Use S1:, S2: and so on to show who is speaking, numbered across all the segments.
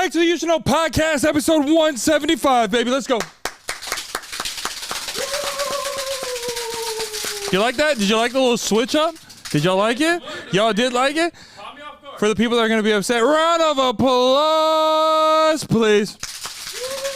S1: back to the You Should Know podcast, episode 175, baby. Let's go. You like that? Did you like the little switch up? Did y'all like it? Y'all did like it? For the people that are going to be upset, round of applause, please.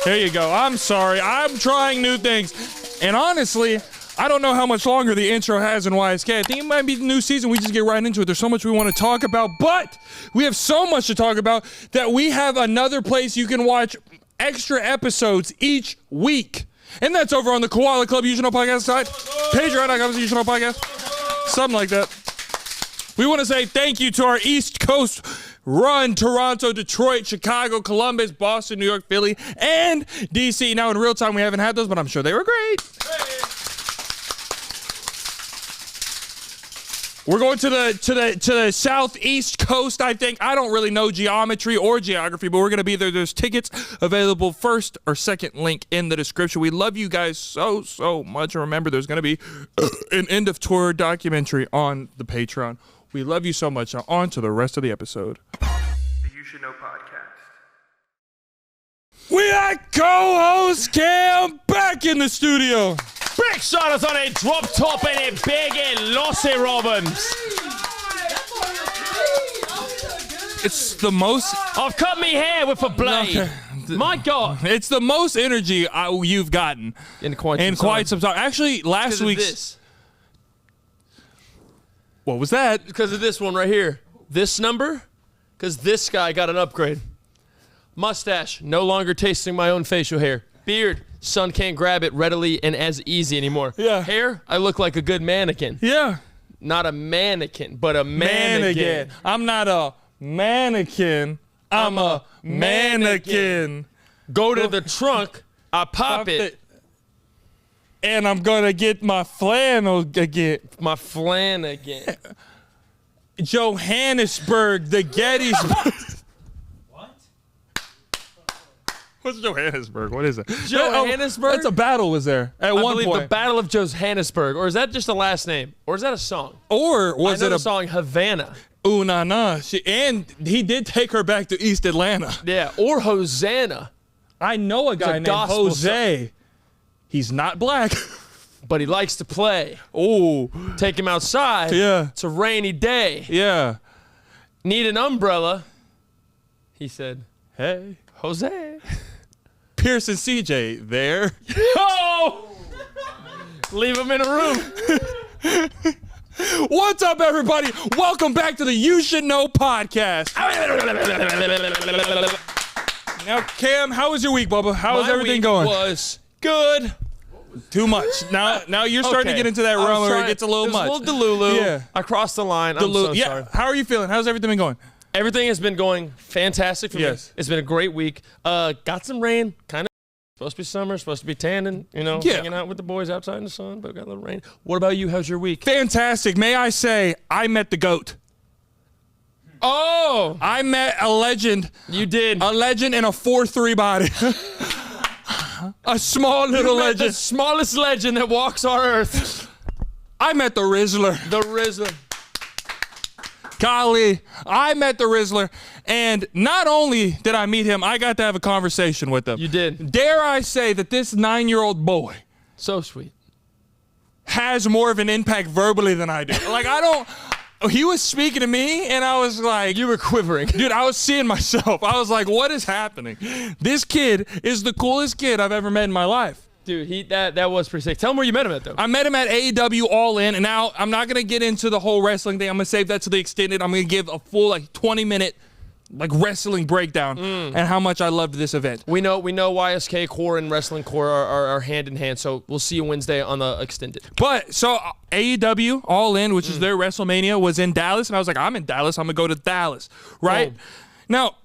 S1: There you go. I'm sorry. I'm trying new things. And honestly, I don't know how much longer the intro has in YSK. I think it might be the new season. We just get right into it. There's so much we want to talk about, but we have so much to talk about that we have another place you can watch extra episodes each week. And that's over on the Koala Club You Should Know podcast site. Patreon.com You Should Know podcast. Something like that. We want to say thank you to our East Coast run, Toronto, Detroit, Chicago, Columbus, Boston, New York, Philly, and DC. Now in real time we haven't had those, but I'm sure they were great. We're going to the southeast coast, I think. I don't really know geometry or geography, but we're going to be there. There's tickets available, first or second link in the description. We love you guys so much. And remember, there's going to be an end of tour documentary on the Patreon. We love you so much. Now on to the rest of the episode.
S2: The You Should Know podcast.
S1: We got co-host Cam back in the studio.
S3: Big shout on a drop top and a big Lossy Robbins.
S1: It's the most...
S3: I've cut me hair with a blade.
S1: Okay.
S3: My God.
S1: It's the most energy you've gotten
S3: in quite
S1: some time. Actually, last week's...
S3: This.
S1: What was that?
S3: Because of this one right here. This number? Because this guy got an upgrade. Mustache. No longer tasting my own facial hair. Beard. Sun can't grab it readily and as easy anymore.
S1: Yeah.
S3: Hair, I look like a good mannequin.
S1: Yeah.
S3: Not a mannequin, but a mannequin.
S1: I'm not a mannequin. I'm a mannequin.
S3: Go to the trunk, I pop it.
S1: And I'm going to get my flannel again.
S3: My flan again.
S1: Johannesburg, the Gettysburg. What's Johannesburg? What is it?
S3: Johannesburg?
S1: That's a battle was there at one point.
S3: I believe the Battle of Johannesburg. Or is that just a last name? Or is that a song?
S1: Or was it
S3: a song, Havana?
S1: Ooh, nah. And he did take her back to East Atlanta.
S3: Yeah, or Hosanna.
S1: I know a guy named Jose. He's not black.
S3: But he likes to play.
S1: Ooh.
S3: Take him outside.
S1: Yeah.
S3: It's a rainy day.
S1: Yeah.
S3: Need an umbrella. He said,
S1: hey.
S3: Jose.
S1: Pearson CJ there.
S3: Oh! Leave him in a room.
S1: What's up, everybody? Welcome back to the You Should Know podcast. Now, Cam, how was your week, Bubba? How is everything going?
S3: Was good.
S1: Too much. Now you're starting to get into that realm where it gets a little much.
S3: A little delulu.
S1: Yeah.
S3: I crossed the line. I'm so sorry.
S1: How are you feeling? How's everything been going?
S3: Everything has been going fantastic for me. It's been a great week. Got some rain, kind of. Supposed to be summer, supposed to be tanning, hanging out with the boys outside in the sun, but got a little rain. What about you? How's your week?
S1: Fantastic. May I say, I met the GOAT.
S3: Oh!
S1: I met a legend.
S3: You did.
S1: A legend in a 4'3" body. A small little legend.
S3: The smallest legend that walks our earth.
S1: I met the RIZZLER.
S3: The RIZZLER.
S1: Golly, I met the RIZZLER, and not only did I meet him, I got to have a conversation with him.
S3: You did.
S1: Dare I say that this 9-year-old boy,
S3: so sweet,
S1: has more of an impact verbally than I do. Like, he was speaking to me, and I was like...
S3: You were quivering.
S1: Dude, I was seeing myself. I was like, what is happening? This kid is the coolest kid I've ever met in my life.
S3: Dude, that was pretty sick. Tell him where you met him at, though.
S1: I met him at AEW All In, and now I'm not going to get into the whole wrestling thing. I'm going to save that to the extended. I'm going to give a full, 20-minute, wrestling breakdown and how much I loved this event.
S3: We know YSK core and wrestling core are hand in hand, so we'll see you Wednesday on the extended.
S1: But, so, AEW All In, which is their WrestleMania, was in Dallas, and I was like, I'm in Dallas. I'm going to go to Dallas, right?
S3: Oh.
S1: Now,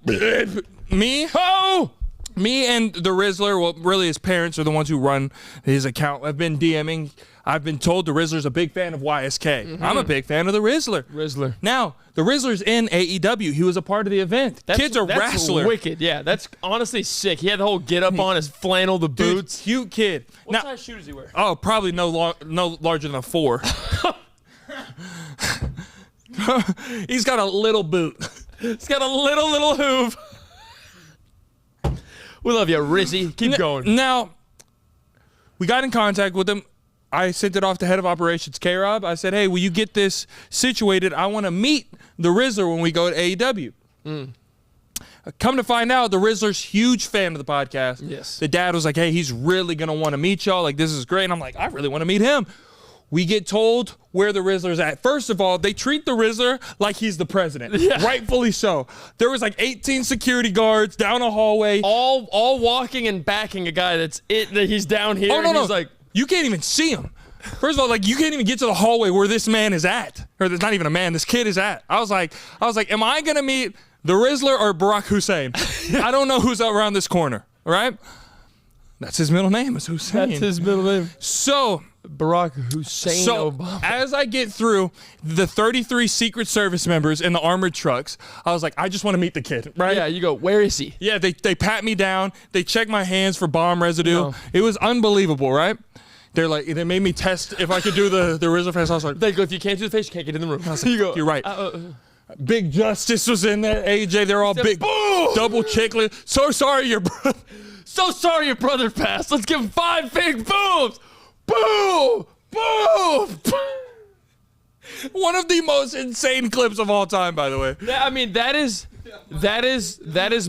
S1: me and the RIZZLER, well, really his parents are the ones who run his account. I've been DMing. I've been told the RIZZLER's a big fan of YSK. I'm a big fan of the RIZZLER. Now, the RIZZLER's in AEW. He was a part of the event. Kid's a wrestler.
S3: That's wicked. Yeah, that's honestly sick. He had the whole get up on, his flannel, the boots.
S1: Cute kid.
S3: What size shoe does he wear?
S1: Oh, probably no larger than a 4. He's got a little boot.
S3: He's got a little hoof. We love you, Rizzy. Keep going.
S1: Now, we got in contact with him. I sent it off to head of operations, K-Rob. I said, hey, will you get this situated? I want to meet the RIZZLER when we go to AEW. Come to find out, the RIZZLER's huge fan of the podcast.
S3: Yes.
S1: The dad was like, hey, he's really going to want to meet y'all. Like, this is great. And I'm like, I really want to meet him. We get told where the RIZZLER's at. First of all, they treat the RIZZLER like he's the president. Yeah. Rightfully so. There was like 18 security guards down a hallway.
S3: All walking and backing a guy that he's down here.
S1: Oh, no,
S3: and
S1: no.
S3: He's like,
S1: you can't even see him. First of all, like, you can't even get to the hallway where this man is at. Or there's not even a man, this kid is at. I was like, am I going to meet the RIZZLER or Barack Hussein? I don't know who's around this corner, right? That's his middle name, is Hussein.
S3: that's his middle name.
S1: So,
S3: Barack Hussein Obama.
S1: as I get through the 33 Secret Service members in the armored trucks, I was like, I just want to meet the kid, right?
S3: Yeah, you go, where is he?
S1: Yeah, they pat me down. They check my hands for bomb residue.
S3: No.
S1: It was unbelievable, right? They made me test if I could do the RIZZLER face. I was like,
S3: They go, if you can't do the face, you can't get in the room.
S1: I was like,
S3: You go,
S1: you're right. Big Justice was in there. AJ, they're all big.
S3: Boom!
S1: Double chiclet. So sorry, your brother.
S3: So sorry your brother passed. Let's give him 5 big booms. Boom! Boom!
S1: One of the most insane clips of all time, by the way.
S3: I mean, that is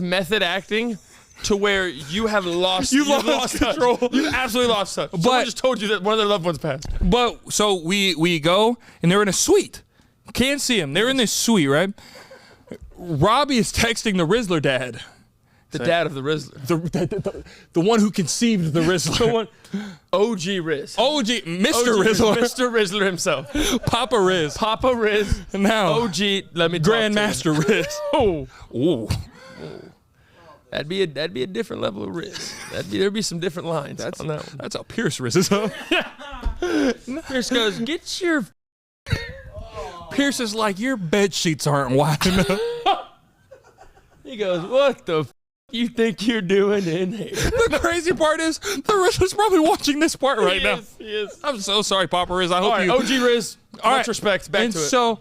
S3: method acting to where you have lost.
S1: You've lost control.
S3: Touch. You've absolutely lost touch. Someone just told you that one of their loved ones passed.
S1: But so we go and they're in a suite. Can't see him. They're in this suite, right? Robbie is texting the RIZZLER dad.
S3: The dad of the RIZZLER.
S1: The one who conceived the RIZZLER.
S3: The one, OG Riz.
S1: OG, Mr. RIZZLER.
S3: Mr. RIZZLER himself.
S1: Papa Riz.
S3: Papa Riz.
S1: Now,
S3: OG, let me
S1: Grandmaster Riz.
S3: Oh.
S1: Ooh.
S3: That'd be a different level of Riz. There'd be some different lines on that one.
S1: That's how Pierce Riz is.
S3: Pierce goes, get your...
S1: Pierce is like, your bed sheets aren't wide enough.
S3: He goes, what the you think you're doing in here?
S1: The crazy part is, the Riz is probably watching this part right now.
S3: He is.
S1: I'm so sorry, Papa Riz. I hope
S3: All right,
S1: you...
S3: OG Riz, much respect. Back
S1: and
S3: to it.
S1: So,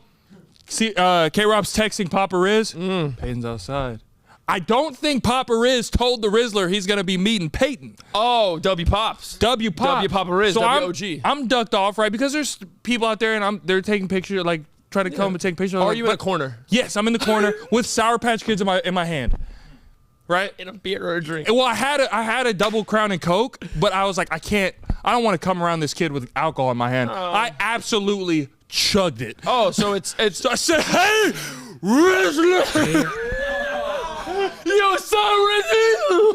S1: see, K-Rob's texting Papa Riz. Peyton's outside. I don't think Papa Riz told the RIZZLER he's going to be meeting Peyton.
S3: Oh, W Pops.
S1: W Pop.
S3: W Papa Riz,
S1: so
S3: W-O-G.
S1: I'm ducked off, right? Because there's people out there and they're taking pictures, like, trying to come and take pictures.
S3: Are you in a corner?
S1: Yes, I'm in the corner with Sour Patch Kids in my hand. Right?
S3: In a beer or a drink.
S1: Well, I had a double Crown and Coke, but I was like, I don't want to come around this kid with alcohol in my hand. I absolutely chugged it.
S3: Oh, so it's
S1: So I said, hey, RIZZLER!
S3: Yo, son, RIZZLER!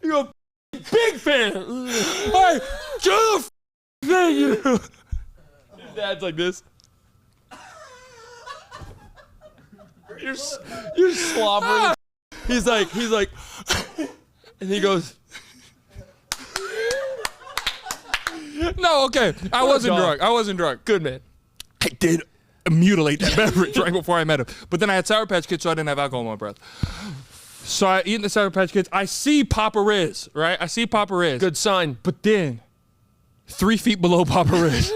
S3: You're a big fan.
S1: Hey, Jeff! Thank you.
S3: Your dad's like this. You're slobbering. He's like, and he goes.
S1: No, okay. I wasn't drunk.
S3: Good man.
S1: I did mutilate that beverage right before I met him. But then I had Sour Patch Kids, so I didn't have alcohol in my breath. So I eat the Sour Patch Kids. I see Papa Riz, right? I see Papa Riz.
S3: Good sign.
S1: But then, 3 feet below Papa Riz,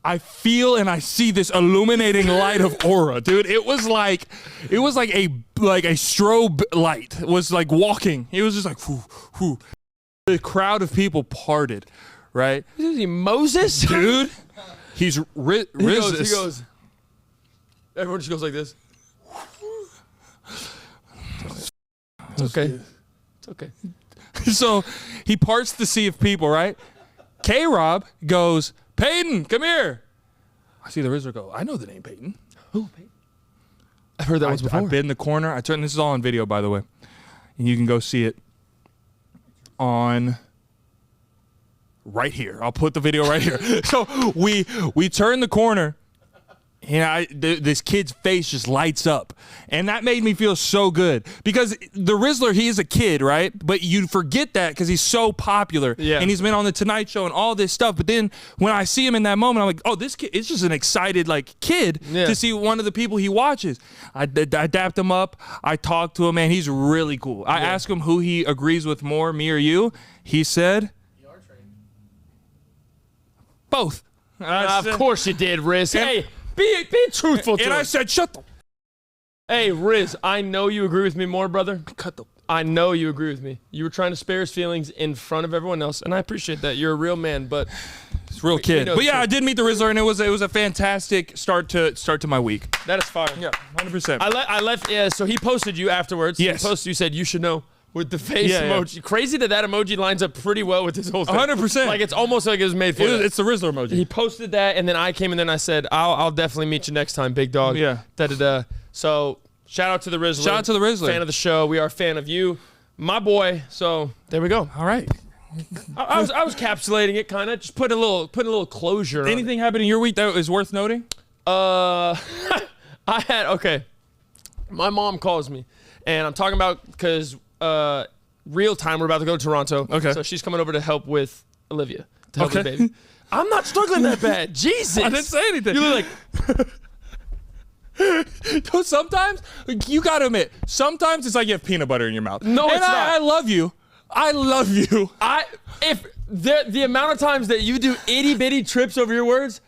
S1: I feel and I see this illuminating light of aura, dude. It was like a strobe light. It was like walking. It was just like, whoo, whoo. The crowd of people parted, right?
S3: Is he Moses?
S1: Dude, he's Riz.
S3: He goes. Everyone just goes like this. It's okay. It's okay.
S1: So he parts the sea of people, right? K-Rob goes, Peyton, come here. I see the RIZZLER go, I know the name Peyton.
S3: Who, Peyton? I've heard that once before.
S1: I've been in the corner. This is all on video, by the way. And you can go see it on right here. I'll put the video right here. So we turn the corner. And this kid's face just lights up. And that made me feel so good. Because the RIZZLER, he is a kid, right? But you forget that because he's so popular.
S3: Yeah.
S1: And he's been on The Tonight Show and all this stuff. But then when I see him in that moment, I'm like, oh, this kid is just an excited kid to see one of the people he watches. I dapped him up. I talked to him, man. He's really cool. I asked him who he agrees with more, me or you. He said, both.
S3: Of course you did, Riz. Hey. Be truthful to
S1: him. And I said, shut the
S3: Hey, Riz, I know you agree with me more, brother. I know you agree with me. You were trying to spare his feelings in front of everyone else, and I appreciate that. You're a real man, but
S1: it's a real kid. But yeah, I did meet the RIZZLER, and it was a fantastic start to my week.
S3: That is fire.
S1: Yeah, 100%.
S3: I left. Yeah, so he posted you afterwards.
S1: Yes.
S3: He posted. You said you should know with the face emoji. Crazy that emoji lines up pretty well with his whole thing.
S1: 100%.
S3: Like it's almost like it was made for it.
S1: It's the RIZZLER emoji.
S3: He posted that, and then I came in and I said, I'll definitely meet you next time, big dog.
S1: Yeah.
S3: Da-da-da. So shout out to the RIZZLER.
S1: Shout out to the RIZZLER.
S3: Fan of the show. We are a fan of you, my boy. So there we go.
S1: All right.
S3: I was capsulating it, kind of just putting a little closure.
S1: Anything happened in your week that is worth noting?
S3: Okay. My mom calls me, and I'm talking about because real time we're about to go to Toronto.
S1: Okay.
S3: So she's coming over to help with Olivia, to help with baby. I'm not struggling that bad. Jesus.
S1: I didn't say anything.
S3: You look like.
S1: Sometimes you gotta admit, sometimes it's like you have peanut butter in your mouth.
S3: No, it's not.
S1: I love you. I love you.
S3: If the amount of times that you do itty bitty trips over your words,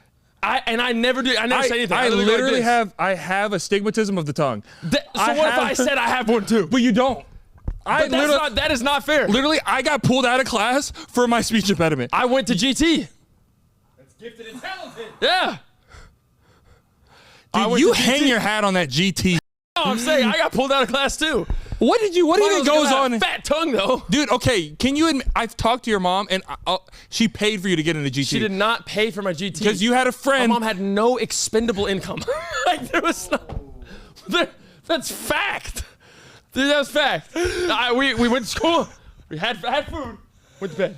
S3: I never say anything.
S1: I literally have a stigmatism of the tongue.
S3: So what if I said I have one too?
S1: But you don't.
S3: That is not fair.
S1: Literally, I got pulled out of class for my speech impediment.
S3: I went to GT.
S4: That's gifted and talented.
S3: Yeah.
S1: Dude, you hang your hat on that GT.
S3: No, I'm saying I got pulled out of class too.
S1: What even goes on?
S3: Fat tongue though.
S1: Dude, okay, can you admit, I've talked to your mom and she paid for you to get into GT.
S3: She did not pay for my GT.
S1: Because you had a friend.
S3: My mom had no expendable income. Like there was that's fact. Dude, that's fact. We went to school. We had food. Went to bed.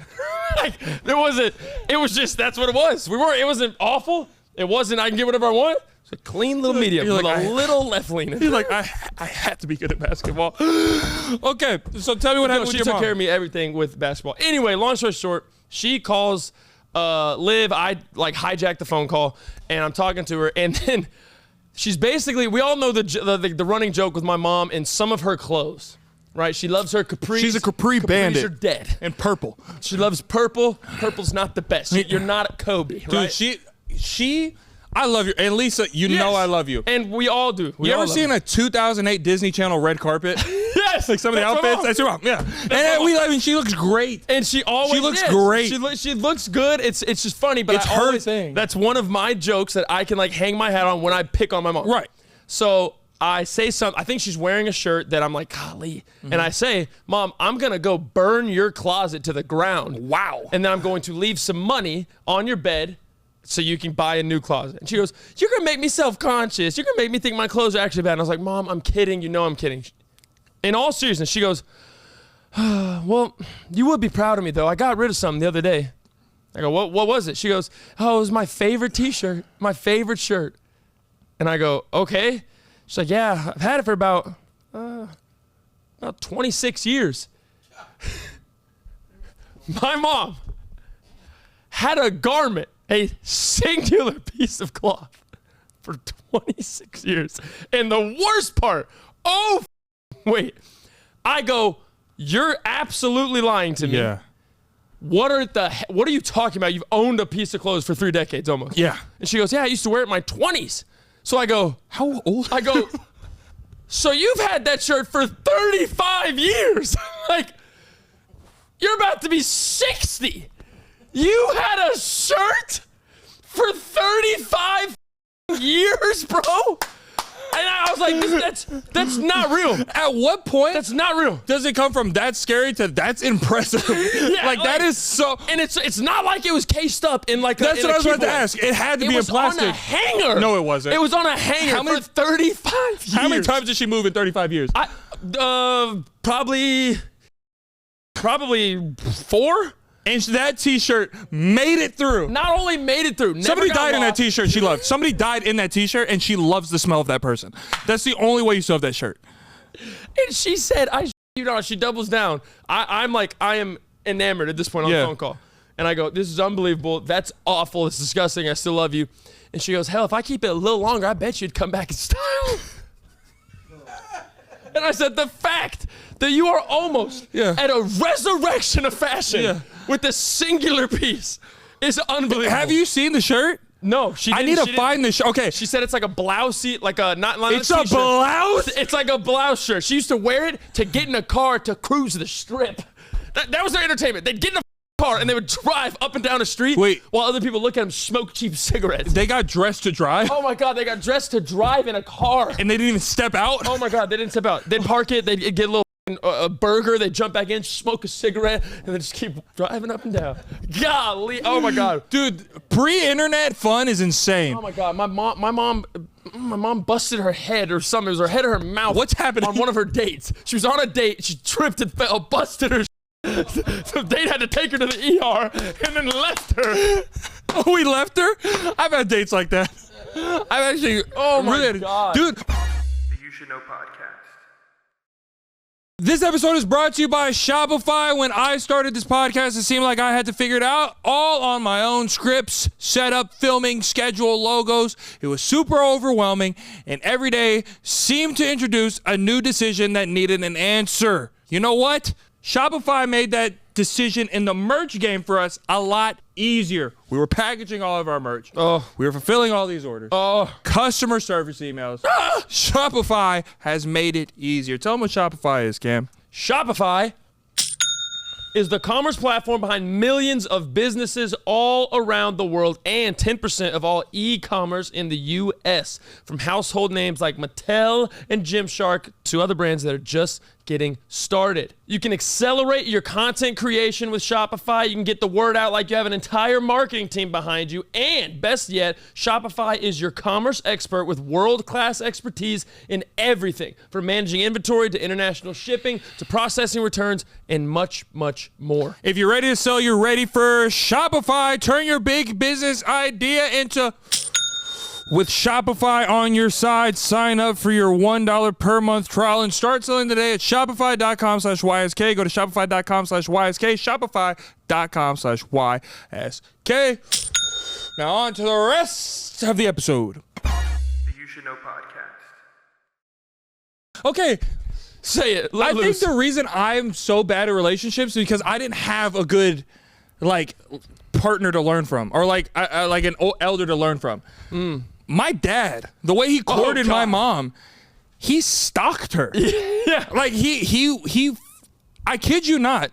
S3: Like it was just that's what it was. It wasn't awful. It wasn't I can get whatever I want. It's a clean little medium with a little left lean.
S1: You're like, I had to be good at basketball. Okay, so tell me what happened with your mom.
S3: She took care of me everything with basketball. Anyway, long story short, she calls Liv. I like hijacked the phone call, and I'm talking to her, and then she's basically, we all know the running joke with my mom and some of her clothes, right? She loves her capris.
S1: She's a capri bandit.
S3: Capris are dead.
S1: And purple.
S3: She loves purple. Purple's not the best. You're not a Kobe, right?
S1: Dude, she I love you. And Lisa, you know I love you.
S3: And we all do.
S1: You ever seen a 2008 Disney Channel red carpet?
S3: Yes.
S1: Like some of the outfits? That's your mom. Yeah. And she looks great.
S3: And she always
S1: looks great.
S3: She looks good. It's just funny, but
S1: it's her thing.
S3: That's one of my jokes that I can like hang my hat on when I pick on my mom.
S1: Right.
S3: So I say something. I think she's wearing a shirt that I'm like, golly. And I say, Mom, I'm going to go burn your closet to the ground.
S1: Wow.
S3: And then I'm going to leave some money on your bed so you can buy a new closet. And she goes, you're going to make me self-conscious. You're going to make me think my clothes are actually bad. And I was like, Mom, I'm kidding. You know I'm kidding. In all seriousness, she goes, well, you would be proud of me, though. I got rid of something the other day. I go, what was it? She goes, oh, it was my favorite T-shirt, my favorite shirt. And I go, okay. She's like, yeah, I've had it for about 26 years. My mom had a garment, a singular piece of cloth for 26 years. And the worst part, wait, I go, you're absolutely lying to me.
S1: Yeah.
S3: What are you talking about? You've owned a piece of clothes for 3 decades almost.
S1: Yeah.
S3: And she goes, yeah, I used to wear it in my 20s. So I go,
S1: how old?
S3: I go, so you've had that shirt for 35 years. Like, you're about to be 60. You had a shirt for 35 years, bro? And I was like, that's not real.
S1: At what point?
S3: That's not real.
S1: Does it come from that's scary to that's impressive?
S3: Yeah,
S1: like that is so.
S3: And it's not like it was cased up in like.
S1: That's what I was about to ask. It had to be in plastic.
S3: It was on a hanger.
S1: No, it wasn't.
S3: It was on a hanger for 35 years.
S1: How many times did she move in 35 years?
S3: Probably 4.
S1: And that T-shirt made it through.
S3: Not only made it through.
S1: Somebody died in that T-shirt she loved. Somebody died in that T-shirt and she loves the smell of that person. That's the only way you still have that shirt.
S3: And she said, she doubles down. I am enamored at this point on the phone call. And I go, this is unbelievable. That's awful. It's disgusting. I still love you. And she goes, hell, if I keep it a little longer, I bet you'd come back in style. And I said, the fact that you are almost at a resurrection of fashion with a singular piece is unbelievable.
S1: Have you seen the shirt?
S3: No, she didn't.
S1: I need to find this. Okay.
S3: She said it's like a blousey, like a not
S1: It's a blouse?
S3: It's like a blouse shirt. She used to wear it to get in a car to cruise the strip. That was their entertainment. They'd get in a car and they would drive up and down the street while other people look at them smoke cheap cigarettes.
S1: They got dressed to drive?
S3: Oh my God, they got dressed to drive in a car.
S1: And they didn't even step out?
S3: Oh my God, they didn't step out. They'd park it, they'd get a little a burger, they'd jump back in, smoke a cigarette, and then just keep driving up and down. Golly, oh my God.
S1: Dude, pre-internet fun is insane.
S3: Oh my God, my mom busted her head or something. It was her head or her mouth.
S1: What's happening?
S3: On one of her dates. She was on a date, she tripped and fell, busted her. So date had to take her to the ER and then left her.
S1: Oh, we left her? I've had dates like that. I've actually,
S3: oh my God.
S1: Dude.
S2: The You Should Know podcast.
S1: This episode is brought to you by Shopify. When I started this podcast, it seemed like I had to figure it out all on my own. Scripts, setup, filming, schedule, logos. It was super overwhelming, and every day seemed to introduce a new decision that needed an answer. You know what? Shopify made that decision in the merch game for us a lot easier. We were packaging all of our merch.
S3: Oh.
S1: We were fulfilling all these orders.
S3: Oh.
S1: Customer service emails. Shopify has made it easier. Tell them what Shopify is, Cam.
S3: Shopify is the commerce platform behind millions of businesses all around the world and 10% of all e-commerce in the U.S. From household names like Mattel and Gymshark to other brands that are just getting started. You can accelerate your content creation with Shopify. You can get the word out like you have an entire marketing team behind you. And best yet, Shopify is your commerce expert with world-class expertise in everything from managing inventory to international shipping to processing returns and much, much more.
S1: If you're ready to sell, you're ready for Shopify. Turn your big business idea into... With Shopify on your side, sign up for your $1 per month trial and start selling today at shopify.com/YSK. Go to shopify.com/YSK, shopify.com/YSK. Now on to the rest of the episode.
S2: The You Should Know podcast.
S1: Okay.
S3: Say it.
S1: I think the reason I'm so bad at relationships is because I didn't have a good, partner to learn from or an elder to learn from. My dad, the way he courted my mom, he stalked her.
S3: Yeah.
S1: Like I kid you not.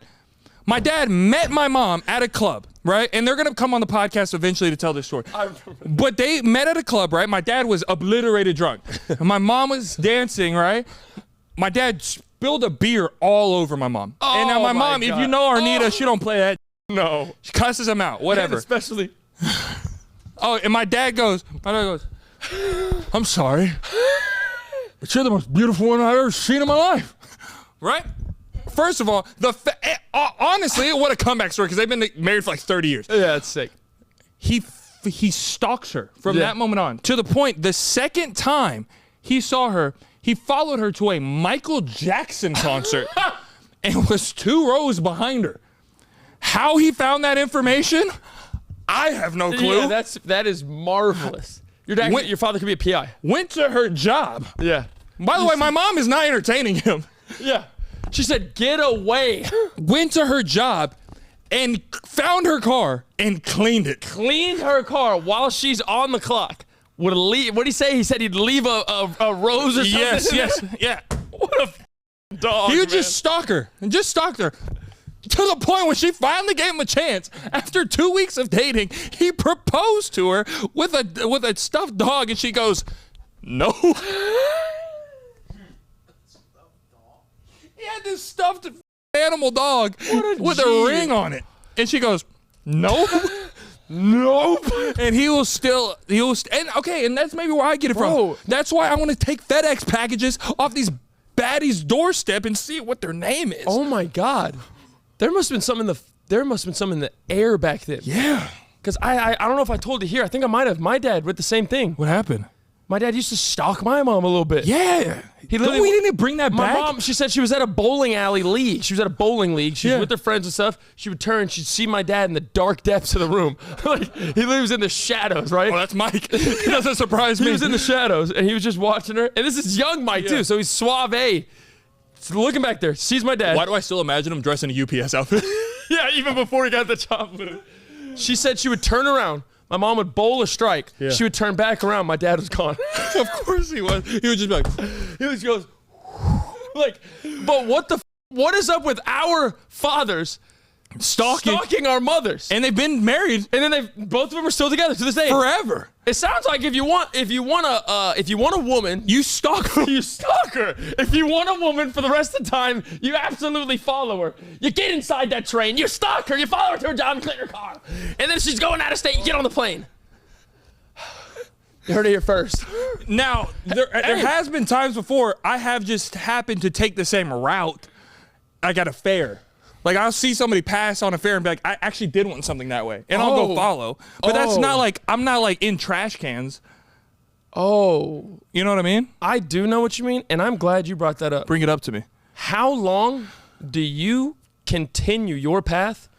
S1: My dad met my mom at a club, right? And they're going to come on the podcast eventually to tell this story. But they met at a club, right? My dad was obliterated drunk. And my mom was dancing, right? My dad spilled a beer all over my mom.
S3: Oh,
S1: and now my mom,
S3: God.
S1: if you know Arnita, she don't play that.
S3: No.
S1: She cusses him out, whatever.
S3: And especially...
S1: Oh, and my dad goes, I'm sorry, but you're the most beautiful one I've ever seen in my life. Right? First of all, honestly, what a comeback story, because they've been married for like 30 years.
S3: Yeah, it's sick.
S1: He stalks her from that moment on, to the point the second time he saw her, he followed her to a Michael Jackson concert and was 2 rows behind her. How he found that information, I have no clue.
S3: Yeah, that is marvelous. Your father could be a PI.
S1: Went to her job.
S3: Yeah.
S1: By the way, my mom is not entertaining him.
S3: Yeah. She said, get away.
S1: Went to her job and found her car and cleaned it.
S3: Cleaned her car while she's on the clock. What did he say? He said he'd leave a rose or something?
S1: Yes, yeah.
S3: What a dog,
S1: He would just stalk her and just stalked her. To the point when she finally gave him a chance. After 2 weeks of dating, he proposed to her with a stuffed dog, and she goes, no. He had this stuffed animal dog with a ring on it. And she goes, nope. Nope. And and that's maybe where I get it from. That's why I want to take FedEx packages off these baddies' doorstep and see what their name is.
S3: Oh my God. There must have been some in the air back then.
S1: Yeah.
S3: Because I don't know if I told you here. I think I might have. My dad did the same thing.
S1: What happened?
S3: My dad used to stalk my mom a little bit.
S1: Yeah. We didn't bring that back?
S3: My mom, she said she was at a bowling alley league. She was at a bowling league. She was with her friends and stuff. She would turn. She'd see my dad in the dark depths of the room. Like, he lives in the shadows, right?
S1: Oh, that's Mike. It doesn't surprise me.
S3: He was in the shadows, and he was just watching her. And this is young Mike, too, so he's suave. So looking back there, sees my dad.
S1: Why do I still imagine him dressed in a UPS outfit?
S3: Yeah, even before he got the job. She said she would turn around, My mom would bowl a strike.
S1: Yeah.
S3: She would turn back around. My dad was gone.
S1: Of course he was. He would just be like,
S3: He just goes, like, but what is up with our fathers stalking our mothers?
S1: and they've been married
S3: And then both of them are still together to this day.
S1: forever.
S3: It sounds like if you want a woman,
S1: You stalk her.
S3: you stalk her. If you want a woman for the rest of the time, you absolutely follow her. You get inside that train, you stalk her, you follow her to her job, and clean her car. And then she's going out of state, you get on the plane. You heard it here first.
S1: Now, there has been times before I have just happened to take the same route. I got a fare. Like, I'll see somebody pass on a fare and be like, I actually did want something that way. And I'll go follow. But that's not like, I'm not like in trash cans.
S3: Oh.
S1: You know what I mean?
S3: I do know what you mean, and I'm glad you brought that up.
S1: Bring it up to me.
S3: How long do you continue your path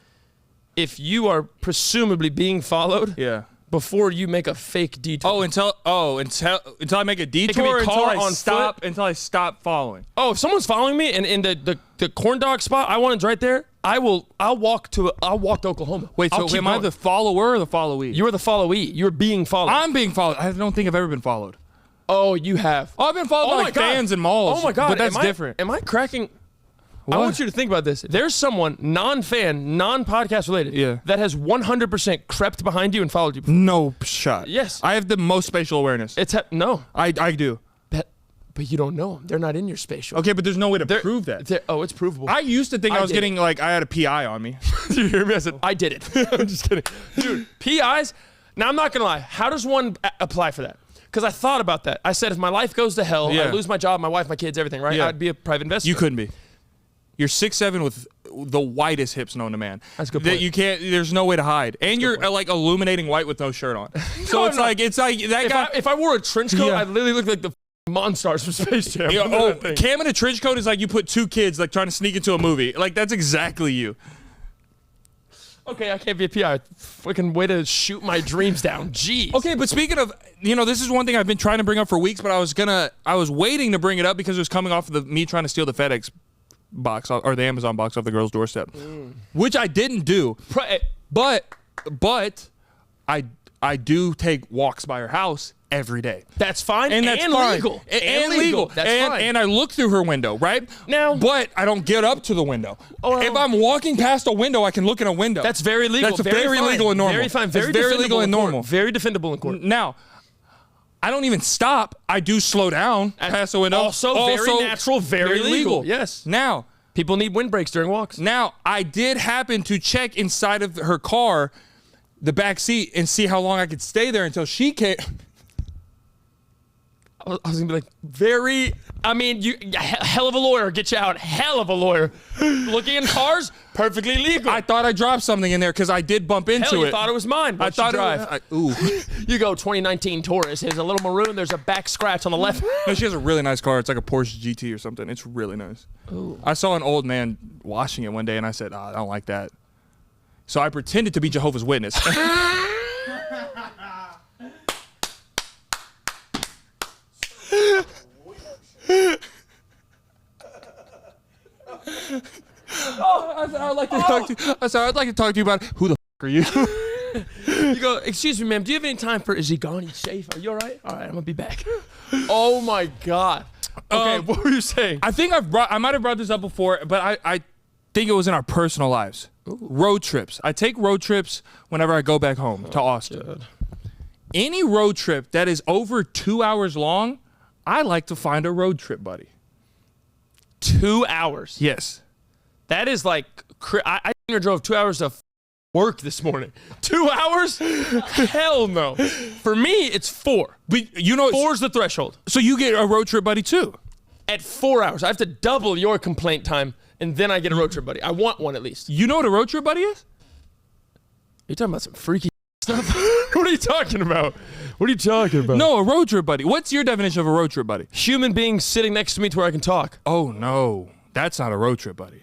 S3: if you are presumably being followed?
S1: Yeah.
S3: Before you make a fake detour.
S1: Until I make a detour,
S3: could be
S1: until
S3: car
S1: I
S3: on
S1: stop,
S3: foot.
S1: until I stop following.
S3: Oh, if someone's following me and in the corn dog spot I wanted right there, I'll walk to Oklahoma.
S1: Wait,
S3: I'll
S1: so
S3: keep
S1: am I
S3: going.
S1: the follower or the followee?
S3: You're the followee. You're being followed.
S1: I'm being followed. I don't think I've ever been followed.
S3: Oh, you have.
S1: Oh, I've been followed by
S3: my
S1: like
S3: God.
S1: fans and malls.
S3: Oh my God.
S1: But that's different.
S3: Am I cracking? I
S1: What?
S3: want you to think about this. There's someone non-fan, non-podcast related,
S1: Yeah.
S3: that has 100% crept behind you and followed you.
S1: No shot.
S3: Yes.
S1: I have the most spatial awareness.
S3: No.
S1: I do.
S3: But you don't know them. They're not in your spatial.
S1: Okay, but there's no way to prove that.
S3: It's provable.
S1: I used to think I was
S3: did
S1: getting like I had a PI on me.
S3: Did you hear me? I said, I did it. I'm just kidding. Dude, PIs, now I'm not going to lie. How does one apply for that? Because I thought about that. I said, if my life goes to hell,
S1: Yeah.
S3: I lose my job, my wife, my kids, everything, right?
S1: Yeah.
S3: I'd be a private investor.
S1: You couldn't be. You're 6'7" with the whitest hips known to man.
S3: That's a good
S1: That
S3: point.
S1: you can't. There's no way to hide, and you're like illuminating white with no shirt on. So
S3: No,
S1: it's
S3: I'm
S1: like that guy.
S3: If I wore a trench coat,
S1: Yeah.
S3: I'd literally look like the Monstars from Space Jam.
S1: Yeah,
S3: Remember that thing?
S1: Cam in a trench coat is like you put two kids like trying to sneak into a movie. Like that's exactly you.
S3: Okay, I can't be a PI. Fucking way to shoot my dreams down. Jeez.
S1: Okay, but speaking of, this is one thing I've been trying to bring up for weeks, but I was waiting to bring it up because it was coming off of me trying to steal the FedEx box or the Amazon box off the girl's doorstep, which I didn't do. But I do take walks by her house every day.
S3: That's fine.
S1: And that's fine.
S3: legal.
S1: And legal.
S3: That's fine.
S1: And I look through her window, right? But I don't get up to the window. If I'm walking past a window, I can look in a window.
S3: That's very legal.
S1: That's very legal and normal.
S3: Very fine.
S1: That's very legal and normal.
S3: Very defendable in court.
S1: Now, I don't even stop. I do slow down past the window.
S3: Also very natural, very legal. Yes.
S1: Now,
S3: people need windbreaks during walks.
S1: Now, I did happen to check inside of her car, the back seat, and see how long I could stay there until she came.
S3: I was gonna be like, hell of a lawyer, get you out. Hell of a lawyer. Looking in cars, perfectly legal.
S1: I thought I dropped something in there because I did bump into
S3: Hell, you
S1: it.
S3: thought it was mine.
S1: I thought
S3: drive.
S1: Ooh.
S3: You go 2019 Taurus. There's a little maroon. There's a back scratch on the left.
S1: No, she has a really nice car. It's like a Porsche GT or something. It's really nice.
S3: Ooh.
S1: I saw an old man washing it one day, and I said, I don't like that. So I pretended to be Jehovah's Witness. I'd like to talk to you. I said, I'd like to talk to you about who the f are you?
S3: You go, excuse me, ma'am, do you have any time for, is he gone? He's safe? Are you all right? All right, I'm going to be back. Oh, my God. Okay, what were you saying?
S1: I think I might have brought this up before, but I think it was in our personal lives. Ooh. Road trips. I take road trips whenever I go back home to Austin. God. Any road trip that is over 2 hours long, I like to find a road trip buddy.
S3: 2 hours?
S1: Yes.
S3: That is like, I drove 2 hours to work this morning. 2 hours? Hell no. For me, it's 4.
S1: But
S3: 4's the threshold.
S1: So you get a road trip buddy too?
S3: At 4 hours. I have to double your complaint time, and then I get a road trip buddy. I want one at least.
S1: You know what a road trip buddy is?
S3: Are you talking about some freaky stuff? What are you talking about? What are you talking about?
S1: No, a road trip buddy. What's your definition of a road trip buddy?
S3: Human beings sitting next to me to where I can talk.
S1: Oh, no. That's not a road trip buddy.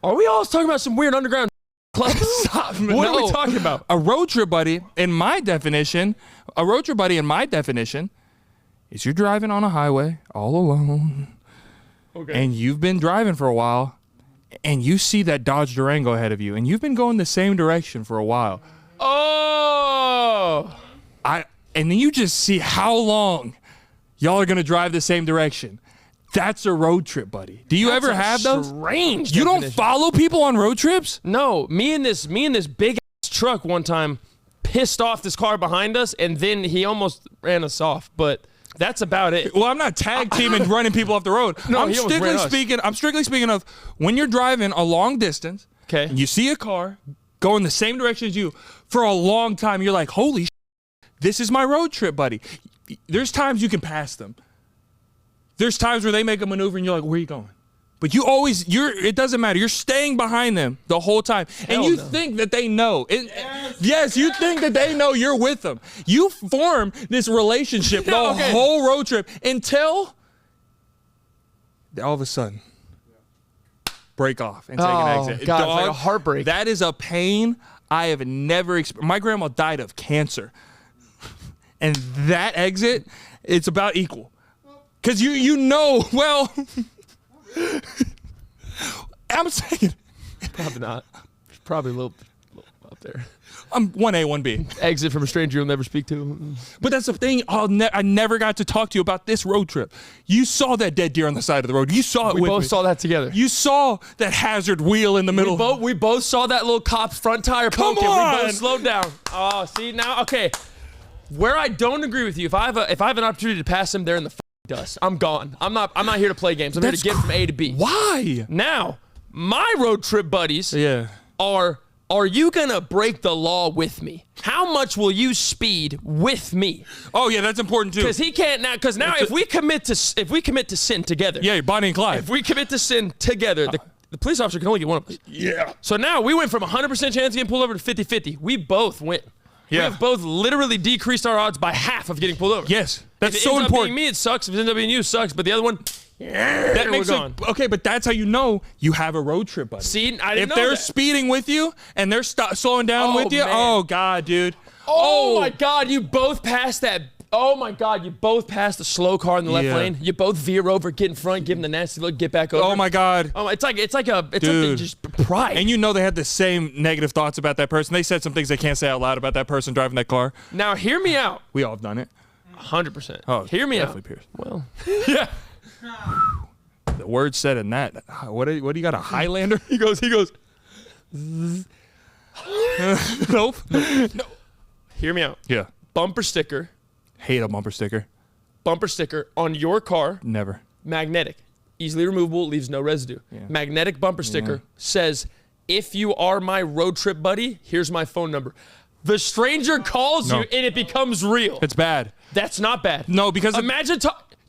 S3: Are we all talking about some weird underground club? Stop. What are we talking about?
S1: A road trip buddy, in my definition, is you're driving on a highway all alone. Okay. And you've been driving for a while, and you see that Dodge Durango ahead of you, and you've been going the same direction for a while.
S3: Oh!
S1: and then you just see how long y'all are gonna drive the same direction. That's a road trip, buddy. Do you ever have those?
S3: Strange.
S1: You don't follow people on road trips?
S3: No, me and this big ass truck one time pissed off this car behind us, and then he almost ran us off. But that's about it.
S1: Well, I'm not tag teaming running people off the road.
S3: No,
S1: I'm strictly speaking of when you're driving a long distance.
S3: Okay.
S1: And you see a car going the same direction as you for a long time. You're like, holy shit, this is my road trip, buddy. There's times you can pass them. There's times where they make a maneuver and you're like, where are you going? But it doesn't matter. You're staying behind them the whole time. And you think that they know. Yes, you think that they know you're with them. You form this relationship the whole road trip until all of a sudden break off and take an exit.
S3: God,
S1: Dog,
S3: it's like a heartbreak.
S1: That is a pain I have never experienced. My grandma died of cancer. And that exit, it's about equal. Because you know, well, I'm saying.
S3: Probably not. Probably a little up there.
S1: I'm 1A, 1B.
S3: Exit from a stranger you'll never speak to.
S1: But that's the thing. I never got to talk to you about this road trip. You saw that dead deer on the side of the road. You saw it with me.
S3: We both saw that together.
S1: You saw that hazard wheel in the middle.
S3: We both saw that little cop's front tire poking.
S1: on!
S3: We both slowed down. Oh, see now, okay. Where I don't agree with you, if I have an opportunity to pass him, they're in the dust. I'm gone. I'm not here to play games. I'm here to get from A to B.
S1: Why?
S3: Now, my road trip buddies are you gonna break the law with me? How much will you speed with me?
S1: Oh yeah, that's important too.
S3: Because he can't now. Because now, if we commit to sin together,
S1: yeah, Bonnie and Clyde.
S3: If we commit to sin together, the police officer can only get one of us.
S1: Yeah.
S3: So now we went from 100% chance of getting pulled over to 50-50. We both win.
S1: Yeah.
S3: We have both literally decreased our odds by half of getting pulled over.
S1: Yes, that's
S3: if it
S1: so
S3: ends
S1: important.
S3: Up being me, it sucks. If it ends up being you, it sucks. But the other one,
S1: that makes it okay. But that's how you know you have a road trip, buddy.
S3: See, I didn't know
S1: if they're
S3: that.
S1: speeding with you and they're slowing down with you,
S3: man.
S1: oh god, dude.
S3: Oh my god, you both passed that. Oh my god, you both passed the slow car in the left lane. You both veer over, get in front, give them the nasty look, get back over.
S1: Oh my god.
S3: Oh, it's like something just pride.
S1: And you know they had the same negative thoughts about that person. They said some things they can't say out loud about that person driving that car.
S3: Now hear me out.
S1: We all have done it.
S3: 100%.
S1: Oh,
S3: hear me out.
S1: Pierce.
S3: Well,
S1: yeah. The word said in that. What do you got? A Highlander?
S3: he goes.
S1: Nope.
S3: No. Hear me out.
S1: Yeah.
S3: Bumper sticker.
S1: Hate a bumper sticker.
S3: Bumper sticker on your car.
S1: Never.
S3: Magnetic. Easily removable, leaves no residue. Yeah. Magnetic bumper sticker says, if you are my road trip buddy, here's my phone number. The stranger calls you and it becomes real.
S1: It's bad.
S3: That's not bad.
S1: No, because
S3: imagine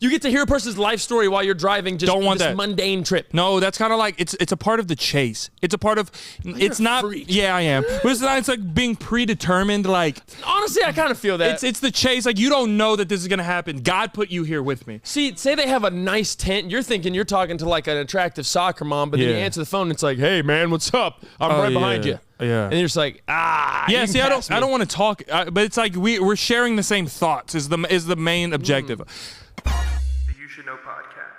S3: you get to hear a person's life story while you're driving just
S1: don't want
S3: this
S1: that
S3: mundane trip.
S1: No, that's kind of like it's a part of the chase. It's a part of it's not
S3: freak.
S1: Yeah, I am. But it's like being predetermined, like
S3: honestly, I kind of feel that.
S1: It's the chase, like you don't know that this is going to happen. God put you here with me.
S3: See, say they have a nice tent, you're thinking you're talking to like an attractive soccer mom, but then you answer the phone and it's like, "Hey man, what's up? I'm right behind you."
S1: Yeah.
S3: And you're just like,
S1: yeah, see, I don't want to talk, but it's like we're sharing the same thoughts is the main objective.
S2: The You Should Know podcast.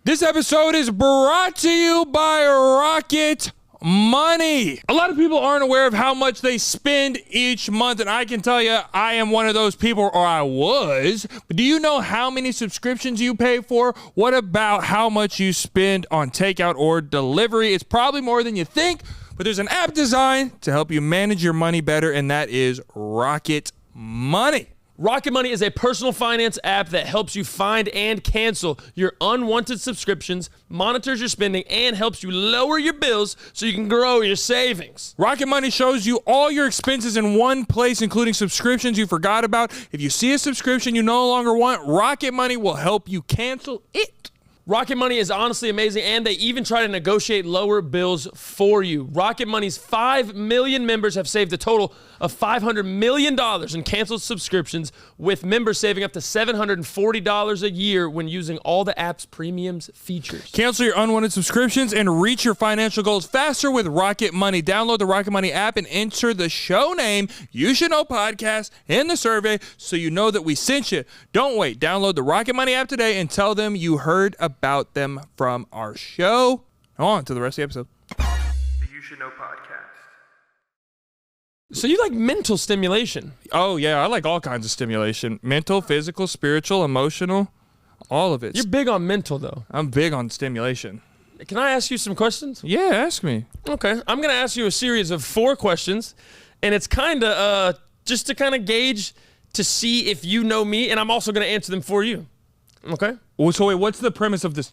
S1: This episode is brought to you by Rocket Money. A lot of people aren't aware of how much they spend each month, and I can tell you I am one of those people, or I was. But do you know how many subscriptions you pay for? What about how much you spend on takeout or delivery? It's probably more than you think, but there's an app designed to help you manage your money better, and that is Rocket Money.
S3: Rocket Money is a personal finance app that helps you find and cancel your unwanted subscriptions, monitors your spending, and helps you lower your bills so you can grow your savings.
S1: Rocket Money shows you all your expenses in one place, including subscriptions you forgot about. If you see a subscription you no longer want, Rocket Money will help you cancel it.
S3: Rocket Money is honestly amazing, and they even try to negotiate lower bills for you. Rocket Money's 5 million members have saved a total of $500 million in canceled subscriptions, with members saving up to $740 a year when using all the app's premium's features.
S1: Cancel your unwanted subscriptions and reach your financial goals faster with Rocket Money. Download the Rocket Money app and enter the show name, You Should Know Podcast, in the survey so you know that we sent you. Don't wait. Download the Rocket Money app today and tell them you heard about them from our show. On to the rest of the episode.
S2: The You Should Know podcast.
S3: So you like mental stimulation?
S1: Oh yeah, I like all kinds of stimulation: mental, physical, spiritual, emotional, all of it.
S3: You're big on mental though.
S1: I'm big on stimulation.
S3: Can I ask you some questions?
S1: Yeah, ask me.
S3: Okay, I'm gonna ask you a series of 4 questions, and it's kind of just to kind of gauge to see if you know me, and I'm also gonna answer them for you. Okay.
S1: Well, so wait, what's the premise of this?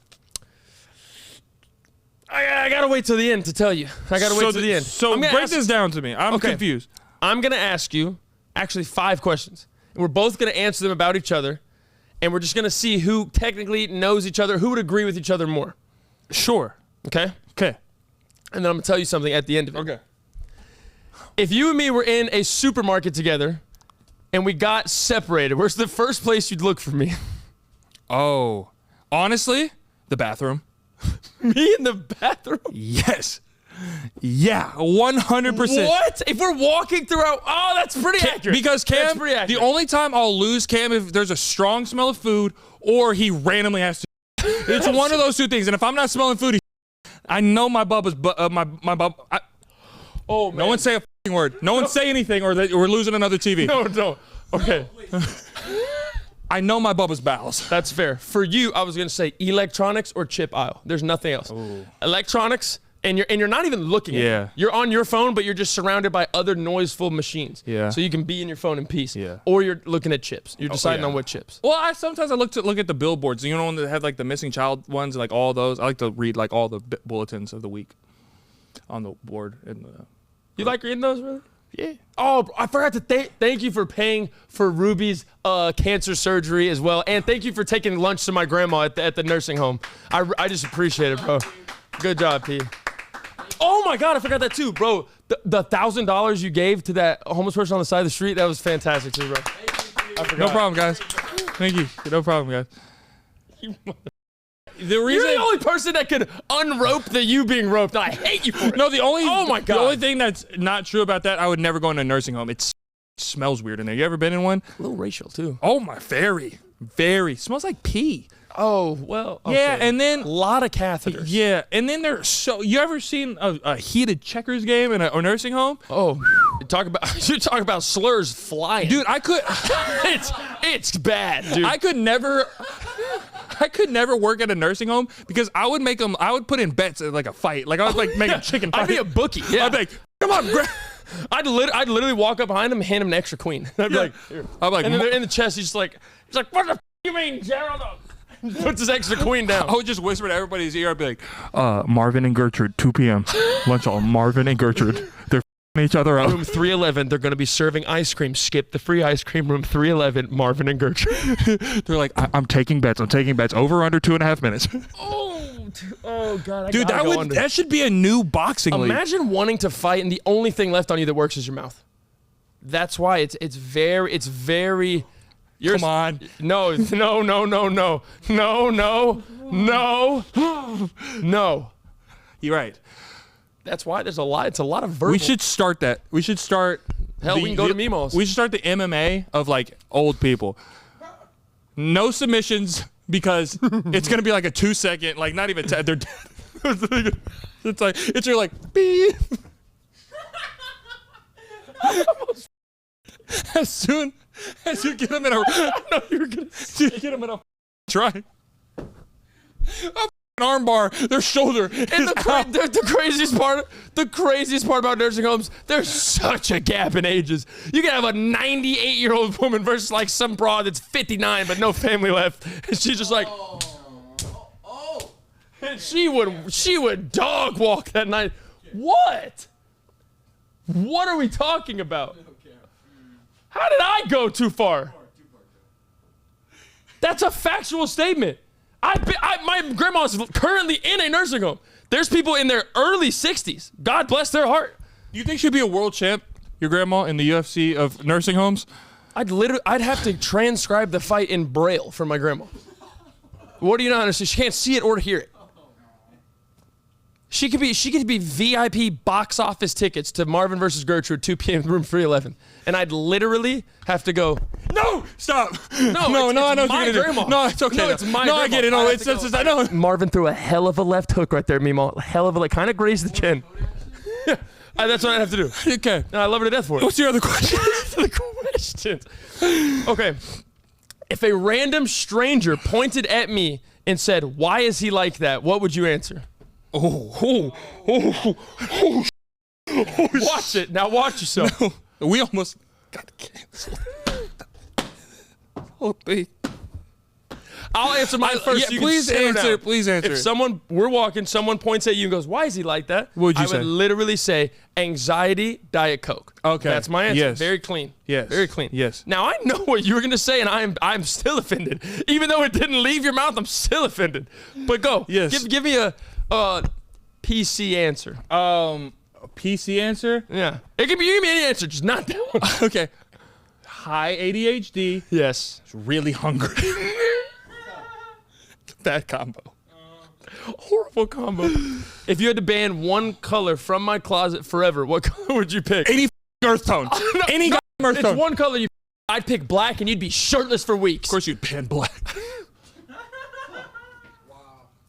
S3: I gotta wait till the end to tell you. I gotta wait till the end.
S1: So break this down to me. I'm confused.
S3: I'm gonna ask you actually 5 questions, and we're both gonna answer them about each other, and we're just gonna see who technically knows each other, who would agree with each other more.
S1: Sure.
S3: Okay.
S1: Okay.
S3: And then I'm gonna tell you something at the end of it.
S1: Okay.
S3: If you and me were in a supermarket together, and we got separated, where's the first place you'd look for me?
S1: Oh, honestly, the bathroom.
S3: Me in the bathroom?
S1: Yes. Yeah, 100%.
S3: What? If we're walking throughout, oh, that's pretty accurate.
S1: Because Cam,
S3: that's pretty accurate.
S1: the only time I'll lose Cam if there's a strong smell of food or he randomly has to. It's one of those 2 things. And if I'm not smelling food, I know my Bubba's my Bubba.
S3: Oh man.
S1: No one say a f***ing word. No one say anything or we're losing another TV.
S3: No. Okay.
S1: I know my Bubba's bowels.
S3: That's fair. For you, I was gonna say electronics or chip aisle. There's nothing else.
S1: Ooh.
S3: Electronics, and you're not even looking at it. You're on your phone, but you're just surrounded by other noiseful machines.
S1: Yeah.
S3: So you can be in your phone in peace.
S1: Yeah.
S3: Or you're looking at chips. You're deciding on what chips.
S1: Well, sometimes I look at the billboards. You know, when they have like the missing child ones, like all those. I like to read like all the bulletins of the week on the board.
S3: You like reading those, really?
S1: Yeah.
S3: Oh, I forgot to thank you for paying for Ruby's cancer surgery as well, and thank you for taking lunch to my grandma at the nursing home. I just appreciate it, bro. Good job, P. Oh my God, I forgot that too, bro. The $1,000 you gave to that homeless person on the side of the street, that was fantastic too, bro. I forgot.
S1: No problem, guys. Thank you. No problem, guys. The reason
S3: You're the only person that could unrope the you being roped. And I hate you for it.
S1: No,
S3: Oh my God.
S1: The only thing that's not true about that, I would never go into a nursing home. It smells weird in there. You ever been in one?
S3: A little racial too.
S1: Oh my, very. Smells like pee.
S3: Oh well. Okay.
S1: Yeah, and then
S3: a lot of catheters.
S1: Yeah, and then there's you ever seen a heated checkers game in a nursing home?
S3: Oh, you talk about slurs flying,
S1: dude. I could.
S3: it's bad, dude.
S1: I could never work at a nursing home because I would make them. I would put in bets at like a fight. Like I would like make a chicken fight.
S3: I'd be a bookie. Yeah.
S1: I'd be like, come on,
S3: I'd literally walk up behind him, and hand him an extra queen. I'd be like, here.
S1: I'm like,
S3: and then in the chest, he's like, what the f you mean, Gerald? Puts his extra queen down.
S1: I would just whisper to everybody's ear. I'd be like, Marvin and Gertrude, 2 p.m. lunch on Marvin and Gertrude. They're each other up.
S3: Room 311, they're going to be serving ice cream. Skip the free ice cream. Room 311, Marvin and Gertrude.
S1: They're like, I'm taking bets. Over under 2.5 minutes.
S3: Oh God,
S1: dude, that should be a new boxing league.
S3: Imagine wanting to fight and the only thing left on you that works is your mouth. That's why it's very.
S1: Come on.
S3: No.
S1: You're right.
S3: That's why there's a lot. It's a lot of verbal.
S1: We should start that. We should start.
S3: Hell, we can go to Mimos.
S1: We should start the MMA of like old people. No submissions because it's gonna be like a 2-second, like not even. They're. It's your like beep. As soon as you get them in a. No, you're gonna. You get them in a. Try. Arm bar, their shoulder. And
S3: the craziest part about nursing homes, there's such a gap in ages. You can have a 98-year-old woman versus like some broad that's 59 but no family left. And she's just like, and she would dog walk that night. What? What are we talking about? How did I go too far? That's a factual statement. My grandma's currently in a nursing home. There's people in their early 60s. God bless their heart.
S1: Do you think she'd be a world champ, your grandma, in the UFC of nursing homes?
S3: I'd have to transcribe the fight in Braille for my grandma. What do you not understand? She can't see it or hear it. She could be VIP box office tickets to Marvin versus Gertrude, 2 p.m. room 311. And I'd literally have to go,
S1: no, stop.
S3: No,
S1: I know
S3: it's
S1: what
S3: my
S1: you're gonna
S3: grandma.
S1: do. No, it's okay.
S3: No, it's my
S1: grandma.
S3: grandma.
S1: I get it. No, it's I know.
S3: Marvin threw a hell of a left hook right there, Mimo. Hell of a, like, kind of grazed the chin. That's what I have to do.
S1: Okay.
S3: And I love her to death for it.
S1: What's your other question?
S3: The questions. Okay. If a random stranger pointed at me and said, "Why is he like that?" What would you answer?
S1: Oh.
S3: Watch it. Now watch yourself.
S1: No, we almost got canceled. Oh, thing.
S3: I'll answer mine first.
S1: Yeah,
S3: so you
S1: please
S3: can sit her
S1: answer.
S3: down.
S1: Please answer.
S3: If we're walking, someone points at you and goes, "Why is he like that?"
S1: What would you
S3: I
S1: say?
S3: would literally say, "Anxiety, Diet Coke."
S1: Okay.
S3: That's my answer.
S1: Yes.
S3: Very clean.
S1: Yes.
S3: Very clean.
S1: Yes.
S3: Now I know what you were gonna say, and I'm still offended. Even though it didn't leave your mouth, I'm still offended. But go.
S1: Yes.
S3: Give me a PC answer.
S1: A PC answer?
S3: Yeah. It can be you give me any answer, just not that one.
S1: Okay. High ADHD.
S3: Yes.
S1: Really hungry. That combo.
S3: Horrible combo. If you had to ban one color from my closet forever, what color would you pick?
S1: Any earth tone. Any earth
S3: It's
S1: tone.
S3: one color you. I'd pick black, and you'd be shirtless for weeks.
S1: Of course you'd ban black.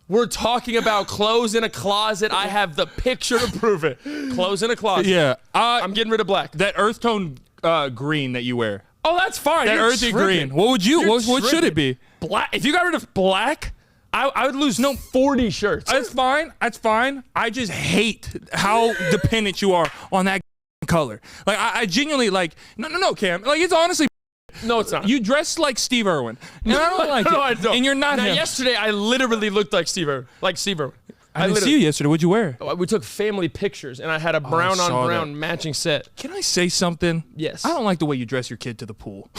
S3: We're talking about clothes in a closet. I have the picture to prove it. Clothes in a closet.
S1: Yeah.
S3: I'm getting rid of black.
S1: That earth tone green that you wear.
S3: Oh, that's fine.
S1: That
S3: You're
S1: earthy
S3: tripping.
S1: green. What would you?
S3: You're
S1: What should it
S3: tripping.
S1: be?
S3: Black. If you got rid of black, I would lose 40 shirts.
S1: That's fine. That's fine. I just hate how dependent you are on that color. Like I genuinely like. No, Cam. Like it's honestly.
S3: No, it's not.
S1: You dress like Steve Irwin. And I don't like it.
S3: No, I don't.
S1: And you're not
S3: now,
S1: him.
S3: yesterday, I literally looked like Steve Irwin.
S1: I didn't see you yesterday. What'd you wear?
S3: We took family pictures, and I had a brown on
S1: saw
S3: brown
S1: that.
S3: matching set.
S1: Can I say something?
S3: Yes.
S1: I don't like the way you dress your kid to the pool.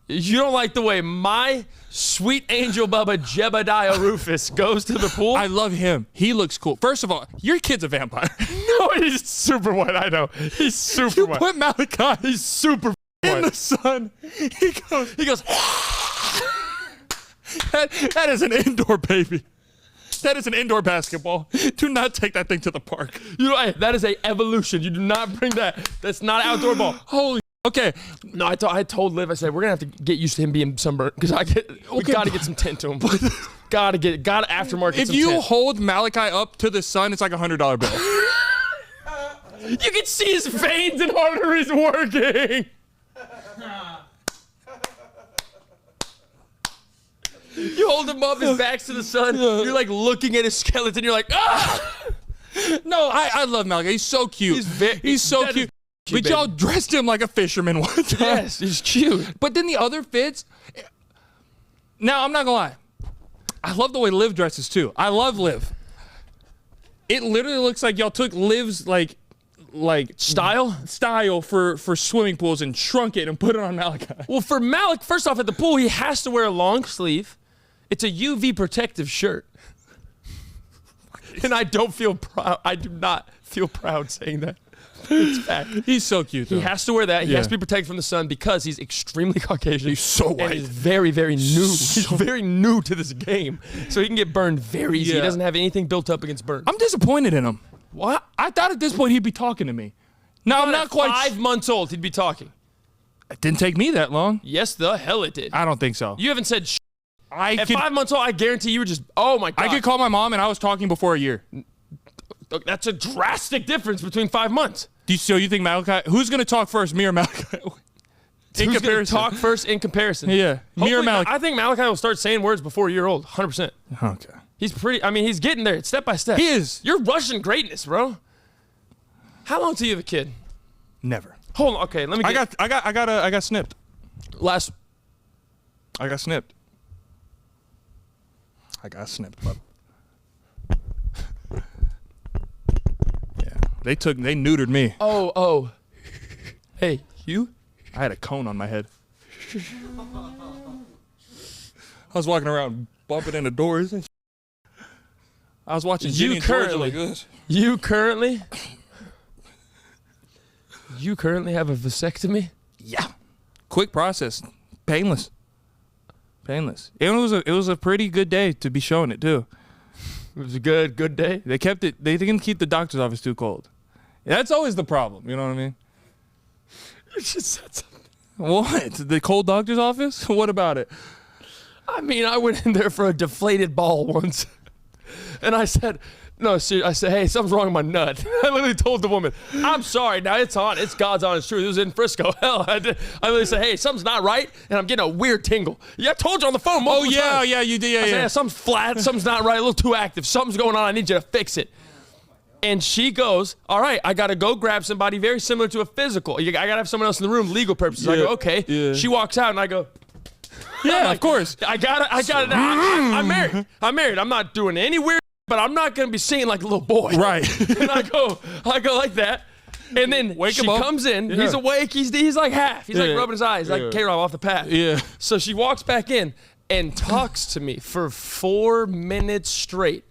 S3: You don't like the way my sweet angel Bubba Jebediah Rufus goes to the pool?
S1: I love him. He looks cool. First of all, your kid's a vampire.
S3: No, he's super white. I know. He's super
S1: You
S3: white.
S1: put Malachi
S3: He's super
S1: in
S3: white.
S1: the sun. He goes. That is an indoor baby. That is an indoor basketball. Do not take that thing to the park.
S3: You know, hey, that is a evolution. You do not bring that. That's not an outdoor ball.
S1: Holy. Okay.
S3: No, I told Liv, I said, we're going to have to get used to him being sunburned because we got to get some tint to him. Gotta aftermarket
S1: If
S3: some
S1: you
S3: tint.
S1: hold Malachi up to the sun, it's like $100 bill.
S3: You can see his veins and arteries working. You hold him up, his back's to the sun. You're like looking at his skeleton. You're like, ah!
S1: No, I love Malachi. He's so cute. He's so cute. But y'all dressed him like a fisherman one time.
S3: Yes, he's cute.
S1: But then the other fits. Now, I'm not gonna lie. I love the way Liv dresses too. I love Liv. It literally looks like y'all took Liv's like style for swimming pools and shrunk it and put it on Malachi.
S3: Well, for Malik, first off, at the pool, he has to wear a long sleeve. It's a UV protective shirt. And I don't feel proud. I do not feel proud saying that. It's fact.
S1: He's so cute though.
S3: He has to wear that. He has to be protected from the sun because he's extremely Caucasian.
S1: He's so white.
S3: And he's very, very new. He's very new to this game. So he can get burned very easy.
S1: Yeah.
S3: He doesn't have anything built up against burn.
S1: I'm disappointed in him.
S3: What?
S1: I thought at this point he'd be talking to me. No, I'm not quite.
S3: 5 months old, he'd be talking.
S1: It didn't take me that long.
S3: Yes, the hell it did.
S1: I don't think so.
S3: You haven't said At
S1: could,
S3: 5 months old, I guarantee you were just, oh my God.
S1: I could call my mom and I was talking before a year.
S3: Look, that's a drastic difference between 5 months.
S1: So you think Malachi? Who's gonna talk first, me or Malachi?
S3: Who's going to talk first in comparison?
S1: Yeah, me or
S3: Hopefully,
S1: Malachi?
S3: I think Malachi will start saying words before a year old, 100%.
S1: Okay.
S3: He's pretty, I mean, he's getting there, step by step.
S1: He is.
S3: You're rushing greatness, bro. How long till you have a kid?
S1: Never.
S3: Hold on, okay, let me get.
S1: I got snipped. I got snipped. Bub. Yeah. They neutered me.
S3: Oh. Hey, you?
S1: I had a cone on my head. I was walking around bumping into doors and I was watching Ginny and Georgia like this.
S3: You currently have a vasectomy?
S1: Yeah. Quick process. Painless. It was a pretty good day to be showing it too.
S3: It was a good day.
S1: They kept it. They didn't keep the doctor's office too cold. That's always the problem. You know what I mean?
S3: You just said something.
S1: What? The cold doctor's office? What about it?
S3: I mean, I went in there for a deflated ball once. And I said, No, seriously, I said, hey, something's wrong with my nut. I literally told the woman, I'm sorry. Now it's on. It's God's honest truth. It was in Frisco. Hell, I literally said, hey, something's not right, and I'm getting a weird tingle. Yeah, I told you on the phone multiple times.
S1: Yeah, you did. Yeah,
S3: I said, yeah, something's flat. Something's not right. A little too active. Something's going on. I need you to fix it. And she goes, all right, I got to go grab somebody very similar to a physical. I got to have someone else in the room, legal purposes. I go, okay. Yeah. She walks out, and I go,
S1: yeah, of course.
S3: I got it. I'm married. I'm not doing any weird, but I'm not going to be singing like a little boy.
S1: Right.
S3: And I go like that. And then she comes in. Yeah. He's awake. He's like half. He's like rubbing his eyes, like K-Rob off the path.
S1: Yeah.
S3: So she walks back in and talks to me for 4 minutes straight.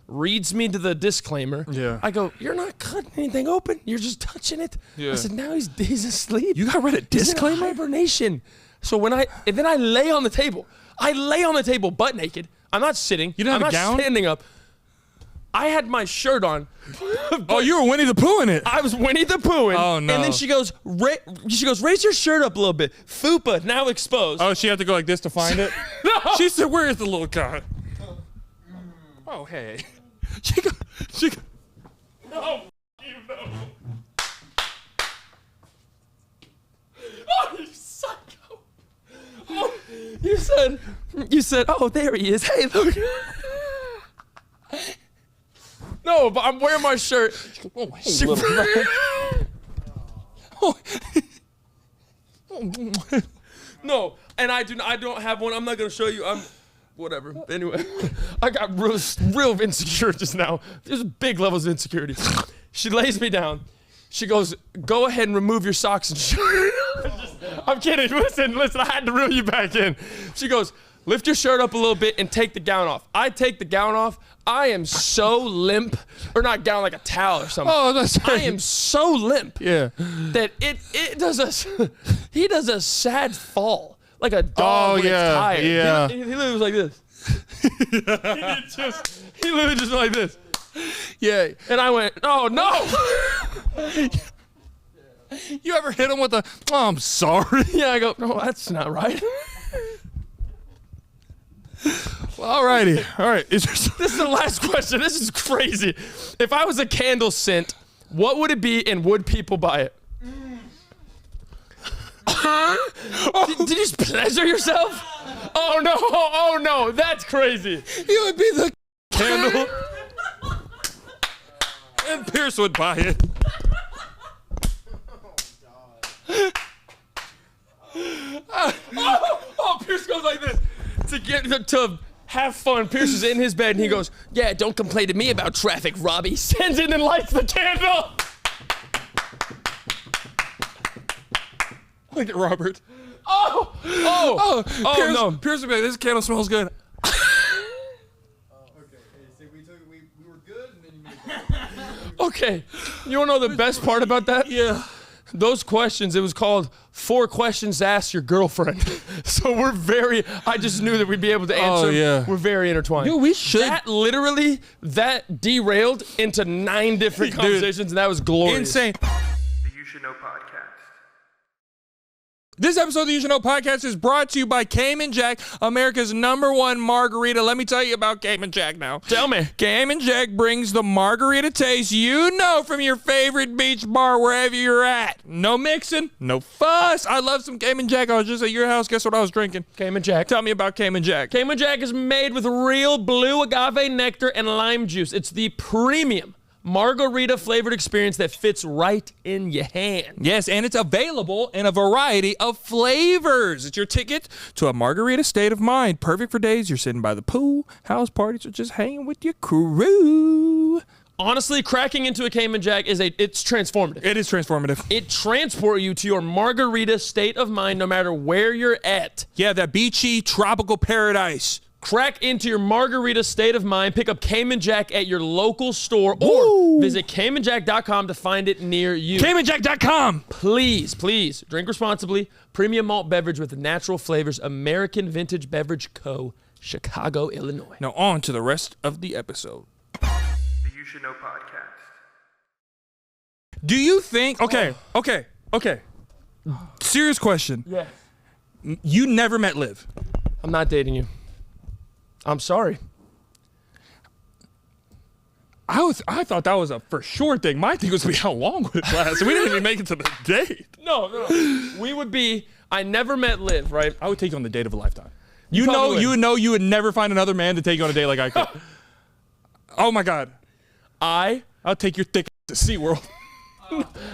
S3: Reads me to the disclaimer.
S1: Yeah.
S3: I go, you're not cutting anything open. You're just touching it. Yeah. I said, now he's asleep.
S1: You got read a disclaimer?
S3: He's in hibernation. So and then I lay on the table. I lay on the table butt naked. I'm not sitting.
S1: You didn't have a gown?
S3: I'm not standing up. I had my shirt on.
S1: Oh, you were Winnie the Pooh in it.
S3: I was Winnie the Pooh in.
S1: Oh, no.
S3: And then she goes, raise your shirt up a little bit. Fupa, now exposed.
S1: Oh, she had to go like this to find it?
S3: No.
S1: She said, where is the little guy? Oh, hey. She go.
S3: No, you know. Oh, you psycho. Oh, you said, oh, there he is. Hey, look. No, but I'm wearing my shirt.
S1: Oh, hey,
S3: No, and I don't have one. I'm not gonna show you. Whatever. Anyway, I got real insecure just now. There's big levels of insecurity. She lays me down. She goes, go ahead and remove your socks and shirt. I'm kidding. Listen, I had to reel you back in. She goes, lift your shirt up a little bit and take the gown off. I take the gown off. I am so limp, or not gown, like a towel or something.
S1: Oh, that's right.
S3: I am so limp.
S1: Yeah.
S3: That he does a sad fall. Like a dog when it's tired.
S1: Yeah.
S3: He literally was like this. he literally just went like this.
S1: Yeah.
S3: And I went, oh, no.
S1: You ever hit him with a, oh, I'm sorry?
S3: Yeah, I go, no, that's not right.
S1: Well, alrighty. All right.
S3: This is the last question. This is crazy. If I was a candle scent, what would it be and would people buy it? Did you just pleasure yourself? Oh no, that's crazy.
S1: You would be the candle. And Pierce would buy it.
S3: Pierce goes like this. To have fun, Pierce is in his bed and he goes, yeah, don't complain to me about traffic, Robbie. Sends it and lights the candle.
S1: Look at Robert.
S3: Oh,
S1: Pierce,
S3: no.
S1: Pierce would be like, this candle smells good.
S4: Okay. Hey, so we were good, and then you made it.
S3: Okay. You wanna know the best part about that?
S1: Yeah.
S3: Those questions, it was called 4 questions to ask your girlfriend. So I just knew that we'd be able to answer.
S1: Oh, yeah.
S3: We're very intertwined.
S1: Dude, we should.
S3: That derailed into 9 different conversations, and that was glorious.
S1: Insane.
S2: The You Should Know podcast.
S1: This episode of the You Should Know podcast is brought to you by Cayman Jack, America's #1 margarita. Let me tell you about Cayman Jack now.
S3: Tell me.
S1: Cayman Jack brings the margarita taste you know from your favorite beach bar wherever you're at. No mixing, no fuss. I love some Cayman Jack. I was just at your house. Guess what I was drinking?
S3: Cayman Jack.
S1: Tell me about Cayman Jack.
S3: Cayman Jack is made with real blue agave nectar and lime juice. It's the premium margarita flavored experience that fits right in your hand.
S1: Yes, and it's available in a variety of flavors. It's your ticket to a margarita state of mind. Perfect for days you're sitting by the pool, house parties, or just hanging with your crew.
S3: Honestly, cracking into a Cayman Jack it's transformative.
S1: It is transformative.
S3: It transports you to your margarita state of mind no matter where you're at.
S1: Yeah, that beachy tropical paradise.
S3: Crack into your margarita state of mind. Pick up Cayman Jack at your local store or visit CaymanJack.com to find it near you.
S1: CaymanJack.com.
S3: Please drink responsibly. Premium malt beverage with natural flavors. American Vintage Beverage Co., Chicago, Illinois.
S1: Now on to the rest of the episode.
S2: The You Should Know podcast.
S1: Do you think... Okay. Serious question.
S3: Yeah.
S1: You never met Liv.
S3: I'm not dating you. I'm sorry.
S1: I thought that was a for sure thing. My thing was to be how long would it last? We didn't even make it to the date.
S3: No. We would be. I never met Liv, right?
S1: I would take you on the date of a lifetime.
S3: You
S1: You would never find another man to take you on a date like I could. Oh my God. I'll take your thick ass to SeaWorld.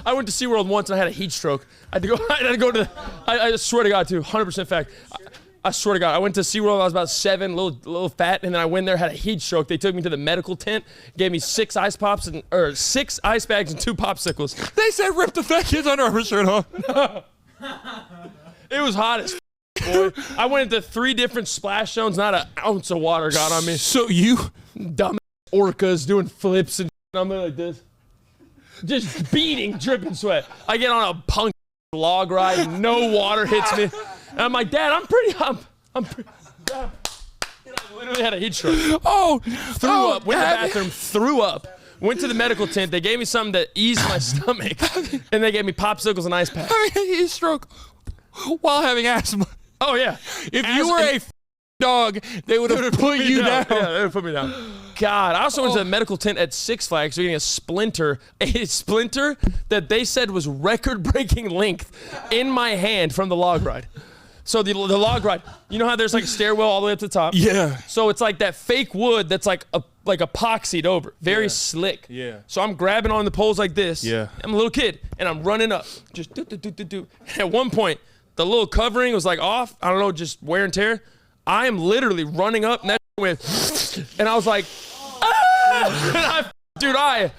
S3: I went to SeaWorld once and I had a heat stroke. I had to go to I swear to God, too, 100% fact. I swear to God, I went to SeaWorld when I was about 7, little fat, and then I went there, had a heat stroke. They took me to the medical tent, gave me 6 ice bags and 2 popsicles.
S1: They said rip the fat kid's Under Armour shirt off.
S3: It was hot as boy. I went into 3 different splash zones, not an ounce of water got on me.
S1: So you
S3: dumb orcas doing flips and I'm like this. Just beating, dripping sweat. I get on a punk log ride, no water hits me. And I'm like, Dad, I'm pretty. Dad. I literally had a heat stroke. Threw up, went to the bathroom, threw up, went to the medical tent. They gave me something to ease my stomach. And they gave me popsicles and ice packs.
S1: having a heat stroke while having asthma.
S3: Oh, yeah.
S1: If you were a dog, they would have put you down.
S3: Yeah, they would have put me down. God, I also went to the medical tent at Six Flags. We're getting a splinter that they said was record-breaking length in my hand from the log ride. So the log ride, you know how there's like a stairwell all the way up to the top?
S1: Yeah.
S3: So it's like that fake wood that's like epoxied over, very slick.
S1: Yeah.
S3: So I'm grabbing on the poles like this.
S1: Yeah.
S3: I'm a little kid, and I'm running up, just do. At one point, the little covering was like off. I don't know, just wear and tear. I am literally running up, and that went, and I was like, ah! I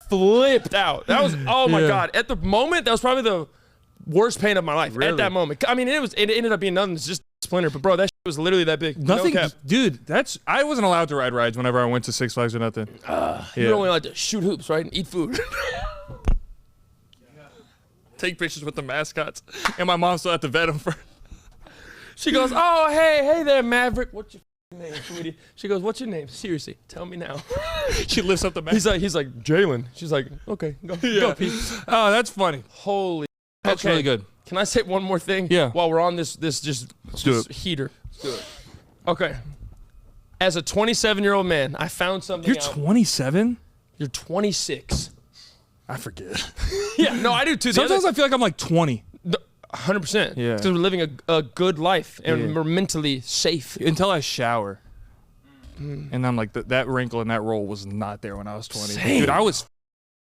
S3: flipped out. That was, oh my God. At the moment, that was probably the worst pain of my life.
S1: Really?
S3: At that moment. I mean, it ended up being nothing. It's just a splinter. But bro, that shit was literally that big.
S1: Nothing,
S3: no cap.
S1: dude. I wasn't allowed to ride rides whenever I went to Six Flags or nothing.
S3: You're only allowed to shoot hoops, right, and eat food.
S1: Take pictures with the mascots, and my mom still had to vet them for.
S3: She goes, oh hey there, Maverick. What's your name, sweetie? She goes, what's your name? Seriously, tell me now.
S1: She lifts up the mascot.
S3: He's like Jalen. She's like, okay, go, Pete.
S1: Oh, that's funny.
S3: Holy.
S1: That's
S3: okay.
S1: really good.
S3: Can I say one more thing?
S1: Yeah.
S3: While we're on this
S1: do it.
S3: heater. Let's do it. Okay. As a 27-year-old man, I found something.
S1: You're 27?
S3: You're 26.
S1: I forget.
S3: Yeah, no, I do too.
S1: Sometimes I feel like I'm like 20.
S3: 100%.
S1: Yeah.
S3: Because we're living a good life and we're mentally safe.
S1: Until I shower. And I'm like, that wrinkle in that roll was not there when I was 20.
S3: Same.
S1: Dude,
S3: It's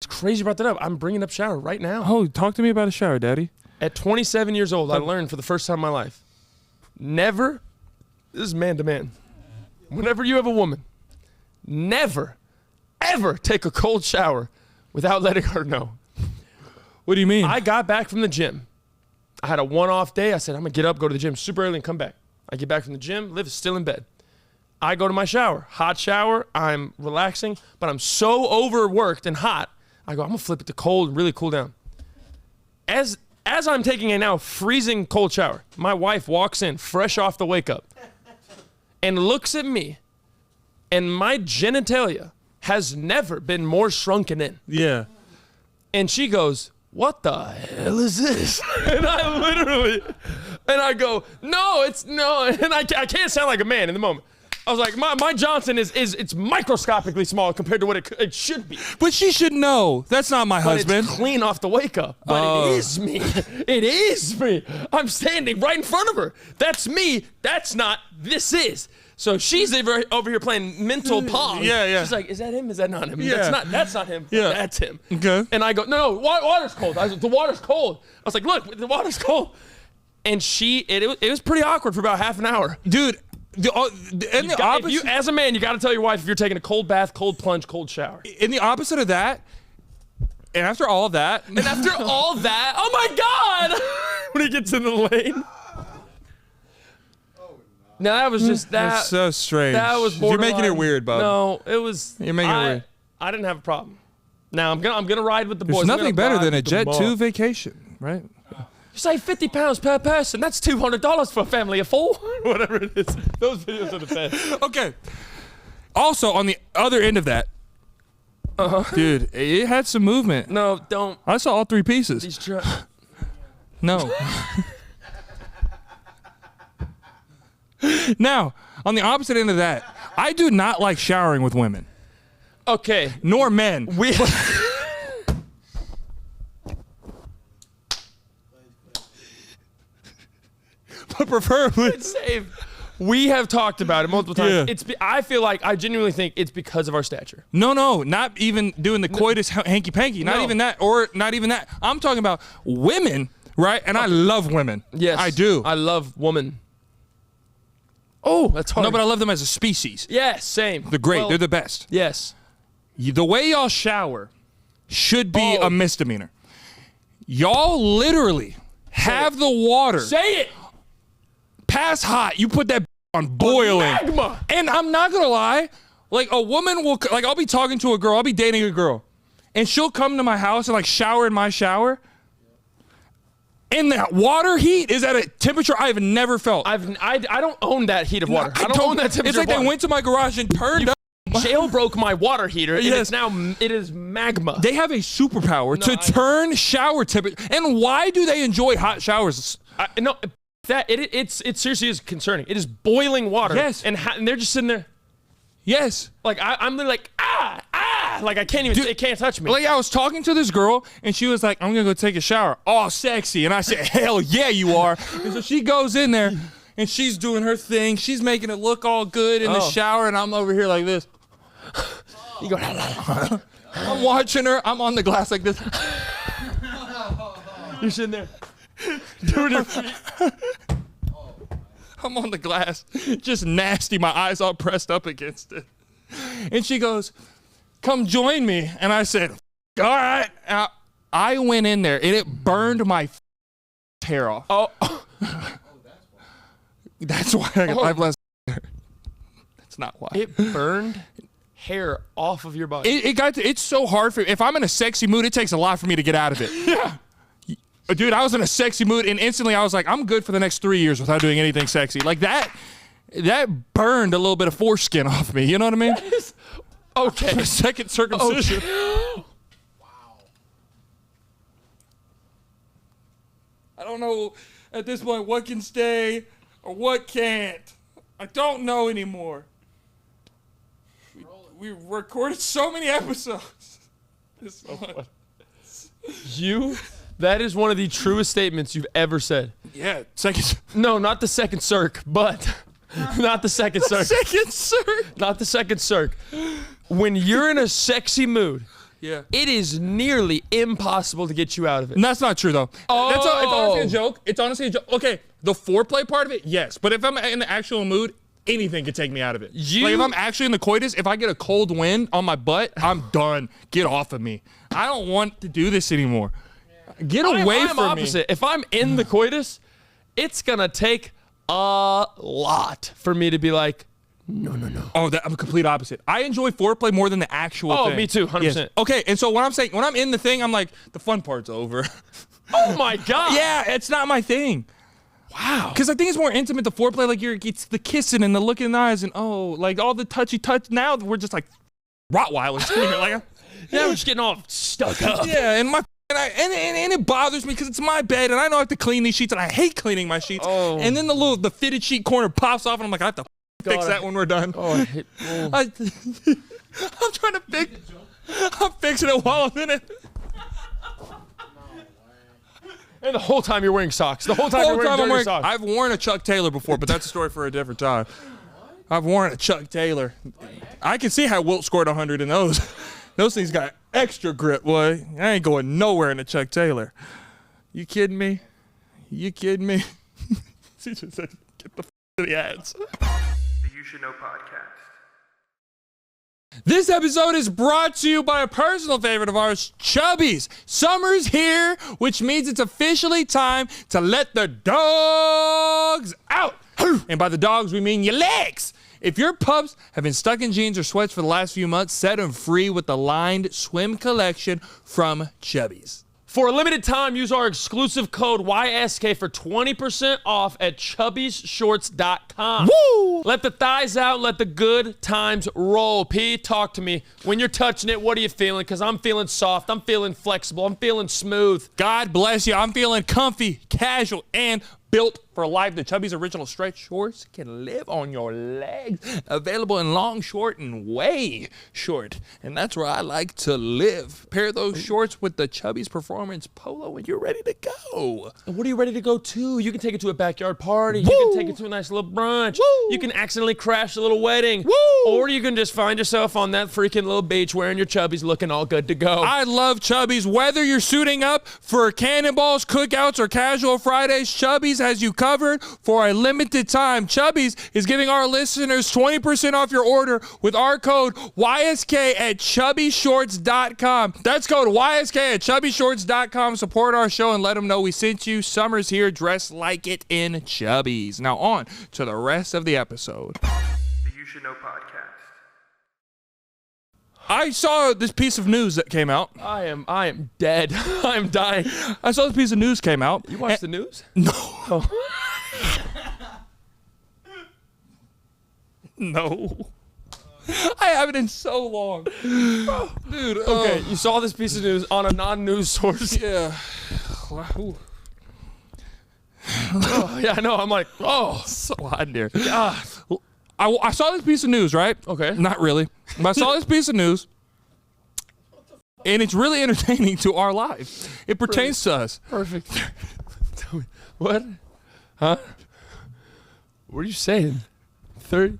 S3: crazy you brought that up. I'm bringing up shower right now.
S1: Oh, talk to me about a shower, Daddy.
S3: At 27 years old, I learned for the first time in my life, never, this is man to man, whenever you have a woman, never, ever take a cold shower without letting her know.
S1: What do you mean?
S3: I got back from the gym. I had a one-off day. I said, I'm going to get up, go to the gym super early, and come back. I get back from the gym, Liv is still in bed. I go to my shower. Hot shower. I'm relaxing, but I'm so overworked and hot. I go, I'm going to flip it to cold and really cool down. As I'm taking a now freezing cold shower, my wife walks in, fresh off the wake-up, and looks at me, and my genitalia has never been more shrunken in.
S1: Yeah.
S3: And she goes, what the hell is this? And I go, no, and I can't sound like a man in the moment. I was like, my Johnson it's microscopically small compared to what it should be.
S1: But she should know. That's not my husband.
S3: It's clean off the wake up. But it is me. It is me. I'm standing right in front of her. That's me. That's not. This is. So she's over here playing mental pong.
S1: Yeah.
S3: She's like, is that him? Is that not him?
S1: Yeah.
S3: That's not him.
S1: Yeah.
S3: That's him.
S1: Okay.
S3: And I go, no, water's cold. I was like, the water's cold. I was like, look, the water's cold. And it was pretty awkward for about half an hour.
S1: Dude.
S3: As a man, you got to tell your wife if you're taking a cold bath, cold plunge, cold shower.
S1: In the opposite of that, and after all that,
S3: oh my God! When he gets in the lane. Now that was just that.
S1: That's so strange.
S3: That was borderline.
S1: You're making it weird, bub.
S3: No, it was.
S1: You're making it weird.
S3: I didn't have a problem. Now I'm gonna ride with the
S1: There's
S3: boys.
S1: nothing better than a Jet 2 vacation, right?
S3: You save 50 pounds per person. That's $200 for a family of 4. Whatever it is. Those videos are the best.
S1: Okay. Also, on the other end of that, dude, it had some movement.
S3: No, don't.
S1: I saw all 3 pieces.
S3: These
S1: No. Now, on the opposite end of that, I do not like showering with women.
S3: Okay.
S1: Nor men. But preferably.
S3: Save. We have talked about it multiple times.
S1: Yeah.
S3: I feel like I genuinely think it's because of our stature.
S1: No, not even doing the coitus hanky-panky. Not even that, or not even that. I'm talking about women, right? And I love women.
S3: Yes.
S1: I do.
S3: I love women. Oh, that's hard.
S1: No, but I love them as a species.
S3: Yes, same.
S1: They're great.
S3: Well,
S1: They're the best.
S3: Yes.
S1: The way y'all shower should be a misdemeanor. Y'all literally have the water.
S3: Say it.
S1: Past hot, you put that on boiling.
S3: Magma.
S1: And I'm not gonna lie, like a woman will, like I'll be talking to a girl, I'll be dating a girl, and she'll come to my house and like shower in my shower, and that water heat is at a temperature I've never felt.
S3: I don't own that heat of water. I don't own that temperature.
S1: It's like
S3: of water.
S1: they went to my garage and turned up.
S3: Jailbroke my water heater. And
S1: Yes.
S3: it is magma.
S1: They have a superpower to turn shower temperature. And why do they enjoy hot showers?
S3: No. It seriously is concerning. It is boiling water.
S1: Yes.
S3: And they're just sitting there.
S1: Yes.
S3: Like I'm literally like like I can't even. It can't touch me.
S1: Like I was talking to this girl and she was like, "I'm gonna go take a shower." Oh, sexy. And I said, "Hell yeah, you are." And so she goes in there and she's doing her thing. She's making it look all good in the shower, and I'm over here like this.
S3: You go.
S1: I'm watching her. I'm on the glass like this.
S3: You're sitting there. Doing your feet.
S1: I'm on the glass, just nasty, my eyes all pressed up against it. And she goes, "Come join me." And I said, "All right." I went in there and it burned my hair off.
S3: Oh.
S1: That's why I have less hair. That's not why.
S3: It burned hair off of your body.
S1: It's so hard for, if I'm in a sexy mood, it takes a lot for me to get out of it.
S3: Yeah.
S1: Dude, I was in a sexy mood and instantly I was like, I'm good for the next 3 years without doing anything sexy. Like that burned a little bit of foreskin off me. You know what I mean?
S3: Okay.
S1: A second circumcision.
S3: Okay.
S1: I don't know at this point what can stay or what can't. I don't know anymore. We recorded so many episodes. This one.
S3: That is one of the truest statements you've ever said.
S1: Yeah, second.
S3: No, not the second circ, but not the second circ.
S1: Second circ.
S3: Not the second circ. When you're in a sexy mood,
S1: Yeah.
S3: it is nearly impossible to get you out of it.
S1: And that's not true though. It's honestly a
S3: Oh.
S1: joke. It's honestly a joke. Okay, the foreplay part of it, yes. But if I'm in the actual mood, anything could take me out of it. Like if I'm actually in the coitus, if I get a cold wind on my butt, I'm done. Get off of me. I don't want to do this anymore. Get away
S3: I'm
S1: from
S3: opposite.
S1: me.
S3: If I'm in the coitus, it's gonna take a lot for me to be like, no.
S1: Oh, I'm a complete opposite. I enjoy foreplay more than the actual thing.
S3: Oh, me too, 100%.
S1: Yes. Okay, and so when I'm in the thing, I'm like, the fun part's over.
S3: Oh my God.
S1: Yeah, it's not my thing. Wow. Because I think it's more intimate, the foreplay, like it's the kissing and the look in the eyes and like all the touchy touch. Now we're just like Rottweilers. Like,
S3: Yeah, we're just getting all stuck up.
S1: yeah, and and it bothers me because it's my bed and I know I have to clean these sheets and I hate cleaning my sheets.
S3: Oh.
S1: And then the fitted sheet corner pops off and I'm like, I have to fix that when we're done.
S3: Oh,
S1: I'm trying to fix. I'm fixing it while I'm in it.
S3: And the whole time you're wearing socks. The whole time you're wearing dirty socks.
S1: I've worn a Chuck Taylor before, but that's a story for a different time. I've worn a Chuck Taylor. I can see how Wilt scored 100 in those. Those things got extra grip, boy. I ain't going nowhere in a Chuck Taylor. You kidding me? You kidding me? She just said, get the to the ads.
S2: The You Should Know podcast.
S1: This episode is brought to you by a personal favorite of ours, Chubbies. Summer's here, which means it's officially time to let the dogs out. And by the dogs, we mean your legs. If your pups have been stuck in jeans or sweats for the last few months, set them free with the lined swim collection from Chubbies.
S3: For a limited time, use our exclusive code YSK for 20% off at chubbiesshorts.com.
S1: Woo!
S3: Let the thighs out, let the good times roll. P, talk to me. When you're touching it, what are you feeling? Because I'm feeling soft, I'm feeling flexible, I'm feeling smooth.
S1: God bless you. I'm feeling comfy, casual, and built for life. The Chubbies original stretch shorts can live on your legs. Available in long, short, and way short. And that's where I like to live. Pair those shorts with the Chubbies Performance Polo and you're ready to go.
S3: And what are you ready to go to? You can take it to a backyard party.
S1: Woo!
S3: You can take it to a nice little brunch.
S1: Woo!
S3: You can accidentally crash a little wedding.
S1: Woo!
S3: Or you can just find yourself on that freaking little beach wearing your Chubbies looking all good to go.
S1: I love Chubbies. Whether you're suiting up for cannonballs, cookouts, or casual Fridays, Chubbies has you covered for a limited time. Chubbies is giving our listeners 20% off your order with our code YSK at chubbyshorts.com. That's code YSK at chubbyshorts.com. Support our show and let them know we sent you. Summer's here. Dress like it in Chubbies. Now on to the rest of the episode.
S2: The You Should Know podcast.
S1: I saw this piece of news that came out.
S3: I am dead. I'm dying.
S1: I saw this piece of news came out.
S3: You watched the news?
S1: No.
S3: Oh.
S1: No. I haven't in so long. Dude,
S3: Okay, you saw this piece of news on a non-news source.
S1: Yeah.
S3: Oh, yeah, I know. I'm like, oh.
S1: So hot in here.
S3: Ah.
S1: I saw this piece of news, right?
S3: Okay.
S1: Not really. But I saw this piece of news. And it's really entertaining to our lives. It pertains to us.
S3: Perfect. Tell me. What? Huh? What are you saying? 30?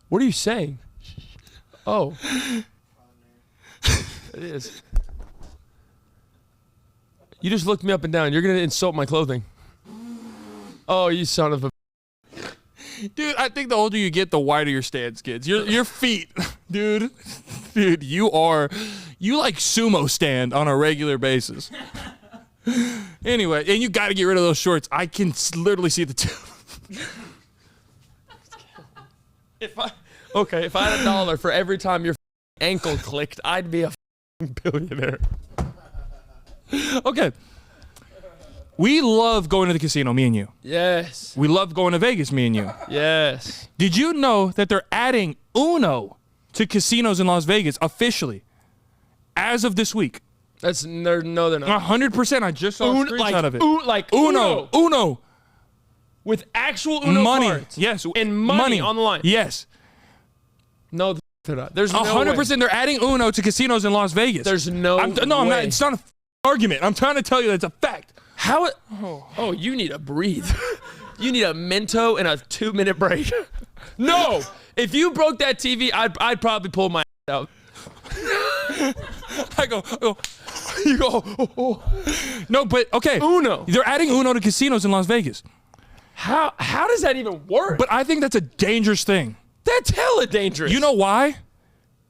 S3: What are you saying? Oh. It is. You just looked me up and down. You're going to insult my clothing. Oh, you son of a...
S1: Dude, I think the older you get, the wider your stance gets. Your feet, dude, you like sumo stand on a regular basis. Anyway, and you got to get rid of those shorts. I can literally see the two.
S3: If I had $1 for every time your ankle clicked, I'd be a billionaire.
S1: Okay. We love going to the casino, me and you.
S3: Yes.
S1: We love going to Vegas, me and you.
S3: Yes.
S1: Did you know that they're adding Uno to casinos in Las Vegas officially as of this week?
S3: No, they're not.
S1: 100%. I just saw a screenshot of it.
S3: Like
S1: Uno.
S3: With actual Uno
S1: money.
S3: cards.
S1: Yes.
S3: And money on the line.
S1: Yes.
S3: No, they're not. There's no
S1: 100%.
S3: way.
S1: They're adding Uno to casinos in Las Vegas.
S3: There's no
S1: I'm not.
S3: way.
S1: It's not an argument. I'm trying to tell you that it's a fact.
S3: How it? Oh, you need to breathe. You need a Mento and a 2-minute break. No, if you broke that TV, I'd probably pull my out.
S1: I go. You go. Oh. No, but okay.
S3: Uno.
S1: They're adding Uno to casinos in Las Vegas.
S3: How does that even work?
S1: But I think that's a dangerous thing.
S3: That's hella dangerous.
S1: You know why?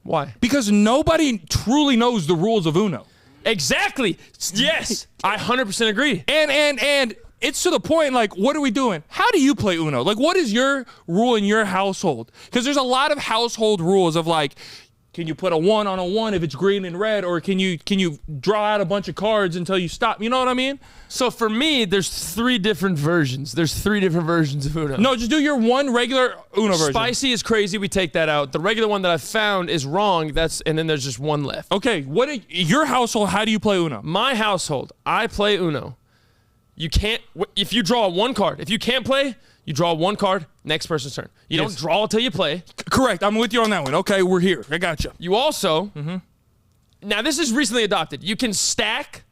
S3: Why?
S1: Because nobody truly knows the rules of Uno.
S3: Exactly. Yes, I 100% agree.
S1: And it's to the point, like, what are we doing? How do you play Uno? Like, what is your rule in your household? Because there's a lot of household rules of, like, can you put a 1 on a 1 if it's green and red? Or can you draw out a bunch of cards until you stop? You know what I mean?
S3: So for me, there's 3 different versions. There's 3 different versions of Uno.
S1: No, just do your one regular Uno version.
S3: Spicy is crazy. We take that out. The regular one that I found is wrong. And then there's just one left.
S1: Okay, your household, how do you play Uno?
S3: My household, I play Uno. You can't, if you draw 1 card, if you can't play, you draw 1 card, next person's turn. You don't draw until you play.
S1: Correct, I'm with you on that one. Okay, we're here. I got you.
S3: You also, now this is recently adopted. You can stack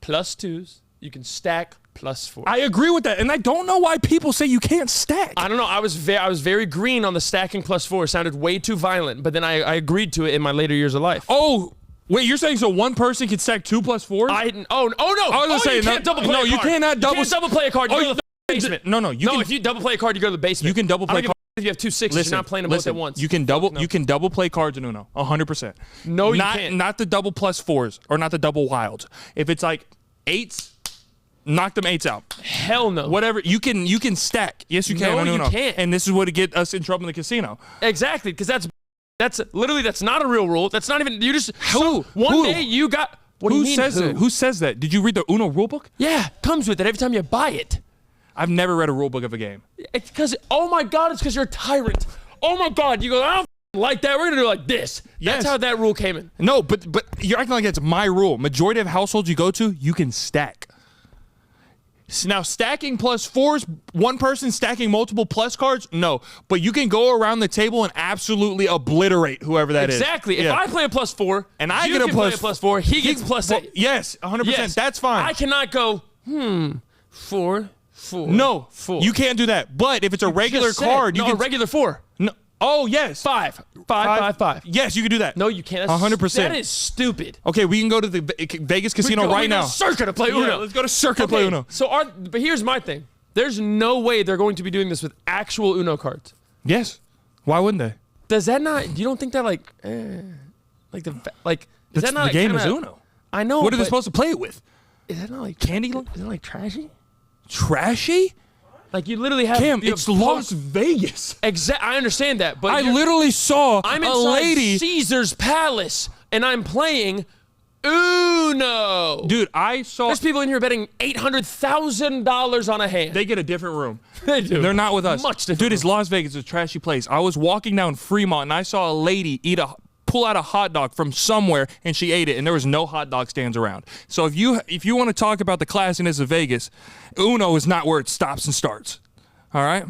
S3: +2s. You can stack +4.
S1: I agree with that, and I don't know why people say you can't stack.
S3: I don't know. I was very green on the stacking +4. It sounded way too violent, but then I agreed to it in my later years of life.
S1: Oh, wait, you're saying so one person can stack 2 + 4?
S3: Oh no!
S1: I was gonna say,
S3: you can't double play a card.
S1: you cannot double.
S3: You can't double play a card. You go to the basement.
S1: No,
S3: If you double play a card, you go to the basement.
S1: You can double play
S3: cards. If you have 2 6s, you're not playing them both at once.
S1: You can double play cards in Uno, 100%.
S3: No, you can't.
S1: Not the double +4s or not the double wilds. If it's like 8s, knock them 8s out.
S3: Hell no.
S1: Whatever, you can stack. Yes, you can.
S3: No,
S1: on Uno.
S3: you can't.
S1: And this is what would get us in trouble in the casino.
S3: Exactly, because that's literally that's not a real rule. That's not even. You just
S1: Who?
S3: One day you got. What do you mean?
S1: Says it? Who says that? Did you read the Uno rulebook?
S3: Yeah, comes with it every time you buy it.
S1: I've never read a rulebook of a game.
S3: It's because, oh my God, it's because you're a tyrant. Oh my God, you go, I don't like that. We're going to do it like this.
S1: Yes.
S3: That's how that rule came in.
S1: No, but you're acting like it's my rule. Majority of households you go to, you can stack. Now, stacking +4s, one person stacking multiple plus cards, no. But you can go around the table and absolutely obliterate whoever that is.
S3: Exactly. If I play a +4
S1: and I get a
S3: +4, he gets +8.
S1: Yes, 100%.
S3: Yes.
S1: That's fine.
S3: I cannot go, 4, 4.
S1: No,
S3: 4.
S1: you can't do that. But if it's a regular card, you
S3: can.
S1: can.
S3: A regular 4.
S1: No. Oh, yes.
S3: 5. 5, 5, 5.
S1: Yes, you can do that.
S3: No, you can't.
S1: 100%.
S3: That is stupid.
S1: Okay, we can go to the Vegas casino right now.
S3: Circa to play Uno.
S1: Yeah, let's go to Circa to play Uno.
S3: So, but here's my thing. There's no way they're going to be doing this with actual Uno cards.
S1: Yes. Why wouldn't they?
S3: Does that not? You don't think that like is that not
S1: the game
S3: kinda,
S1: is Uno?
S3: I know.
S1: What are they supposed to play it with?
S3: Is that not like
S1: Candy?
S3: Is that like trashy?
S1: Trashy?
S3: Like you literally have.
S1: Cam, it's Las Vegas.
S3: I understand that, but
S1: I literally saw
S3: I'm
S1: a
S3: inside
S1: lady.
S3: Caesar's Palace, and I'm playing Uno.
S1: Dude, I saw.
S3: There's people in here betting $800,000 on a hand.
S1: They get a different room.
S3: They do.
S1: They're not with us.
S3: Much different.
S1: Dude, it's Las Vegas. It's a trashy place. I was walking down Fremont, and I saw a lady pull out a hot dog from somewhere, and she ate it, and there was no hot dog stands around. So if you want to talk about the classiness of Vegas, Uno is not where it stops and starts. All right?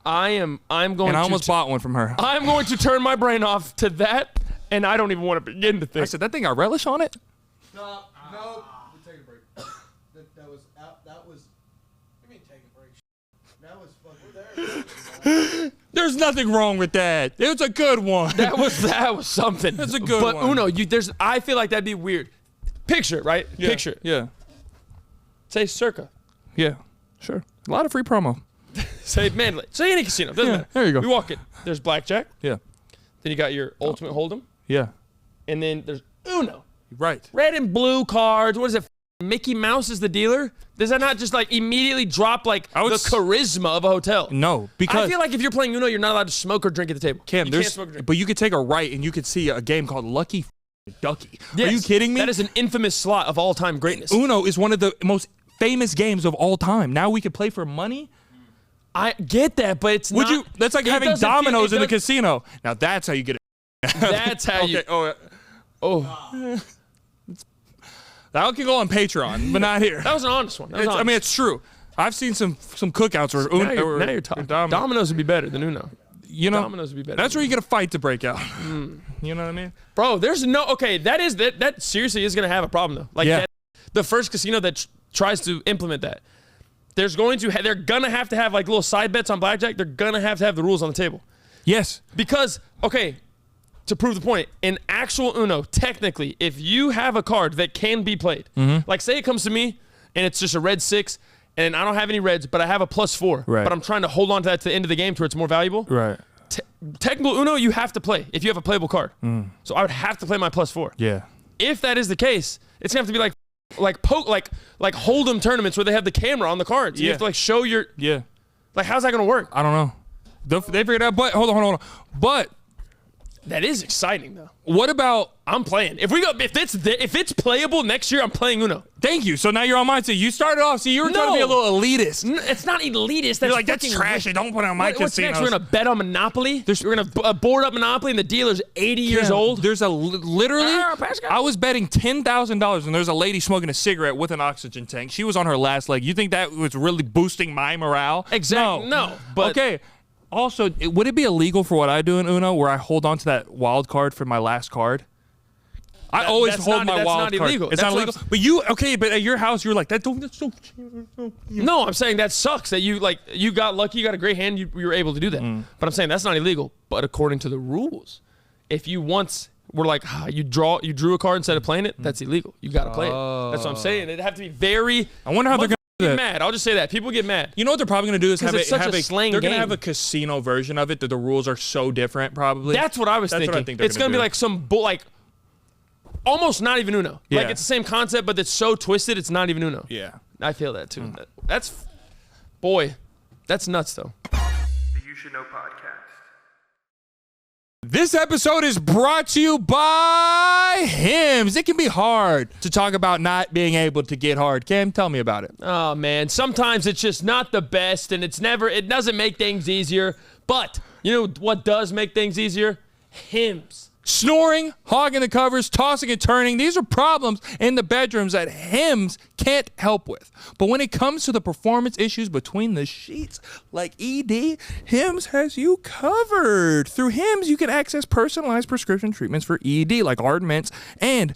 S3: I'm going
S1: and
S3: to
S1: I almost bought one from her.
S3: I'm going to turn my brain off to that, and I don't even want to begin to think.
S1: I said, that thing got relish on it?
S4: No. We're taking a break. That was. You mean take a break? That was fucking there.
S1: There's nothing wrong with that. It was a good one.
S3: That was something.
S1: That's a good
S3: but
S1: one.
S3: Uno, I feel like that'd be weird. Picture it, right?
S1: Yeah.
S3: Picture it.
S1: Yeah.
S3: Say Circa.
S1: Yeah. Sure. A lot of free promo.
S3: Say Mandalay. Say any casino. Doesn't matter.
S1: There you go.
S3: We walk in. There's blackjack.
S1: Yeah.
S3: Then you got your ultimate hold'em.
S1: Yeah.
S3: And then there's Uno.
S1: Right.
S3: Red and blue cards. What is it? Mickey Mouse is the dealer? Does that not just like immediately drop like the charisma of a hotel?
S1: No, because
S3: I feel like if you're playing Uno, you're not allowed to smoke or drink at the table.
S1: Cam,
S3: you can't smoke or drink.
S1: but you could take a right and you could see a game called Lucky Ducky.
S3: Yes.
S1: Are you kidding me?
S3: That is an infamous slot of all-time greatness.
S1: Uno is one of the most famous games of all time. Now we could play for money.
S3: I get that, but it's not.
S1: That's like having dominoes in the casino. Now that's how you get it.
S3: That's how you.
S1: Oh. That can go on Patreon, but not here.
S3: That was an honest one. I
S1: mean, it's true. I've seen some cookouts where
S3: now you're talking. Dominoes would be better than Uno.
S1: You know,
S3: Dominoes would be better.
S1: That's where you get a fight to break out. You know what I mean?
S3: Bro, there's no that seriously is gonna have a problem though. Like the first casino that tries to implement that, they're gonna have to have like little side bets on blackjack. They're gonna have to have the rules on the table.
S1: Yes.
S3: Because to prove the point, in actual Uno, technically, if you have a card that can be played, like say it comes to me and it's just a red 6, and I don't have any reds, but I have a +4, but I'm trying to hold on to that to the end of the game to where it's more valuable.
S1: Right.
S3: Technical Uno, you have to play if you have a playable card. So I would have to play my +4.
S1: Yeah.
S3: If that is the case, it's gonna have to be like hold'em tournaments where they have the camera on the cards. You have to like show your like how's that gonna work?
S1: I don't know. They figured it out, but hold on. But
S3: that is exciting though.
S1: What about
S3: I'm playing? If it's playable next year, I'm playing Uno.
S1: Thank you. So now you're on mine. So you started off. So you were trying to be a little elitist.
S3: It's not elitist.
S1: You're like that's trashy. Don't put it on my casinos.
S3: What's next? We're gonna bet on Monopoly. We're gonna board up Monopoly, and the dealer's 80 years old.
S1: There's literally. I was betting $10,000, and there's a lady smoking a cigarette with an oxygen tank. She was on her last leg. You think that was really boosting my morale?
S3: Exactly. No. But
S1: okay. Also, would it be illegal for what I do in Uno, where I hold on to that wild card for my last card? I always hold my wild card.
S3: That's not illegal.
S1: It's not illegal. But at your house, you're like that. That's so.
S3: No, I'm saying that sucks. That you got lucky. You got a great hand. You were able to do that. But I'm saying that's not illegal. But according to the rules, if you once were like you drew a card instead of playing it, that's illegal. You got to play it. That's what I'm saying. It'd have to be very.
S1: I wonder how they're gonna
S3: get mad. I'll just say that people get mad.
S1: You know what they're probably gonna do is have a
S3: slang
S1: they're
S3: game.
S1: gonna have a casino version of it that the rules are so different. Probably.
S3: That's what I was thinking.
S1: What I think
S3: it's gonna be like some almost not even Uno.
S1: Yeah.
S3: Like it's the same concept, but it's so twisted. It's not even Uno.
S1: Yeah.
S3: I feel that too. That's nuts though.
S2: The You Should Know podcast.
S1: This episode is brought to you by Hims. It can be hard to talk about not being able to get hard. Cam, tell me about it.
S3: Oh man, sometimes it's just not the best, and it doesn't make things easier. But you know what does make things easier? Hims.
S1: Snoring, hogging the covers, tossing and turning. These are problems in the bedrooms that Hims can't help with. But when it comes to the performance issues between the sheets, like ED, Hims has you covered. Through Hims, you can access personalized prescription treatments for ED, like Ard Mints and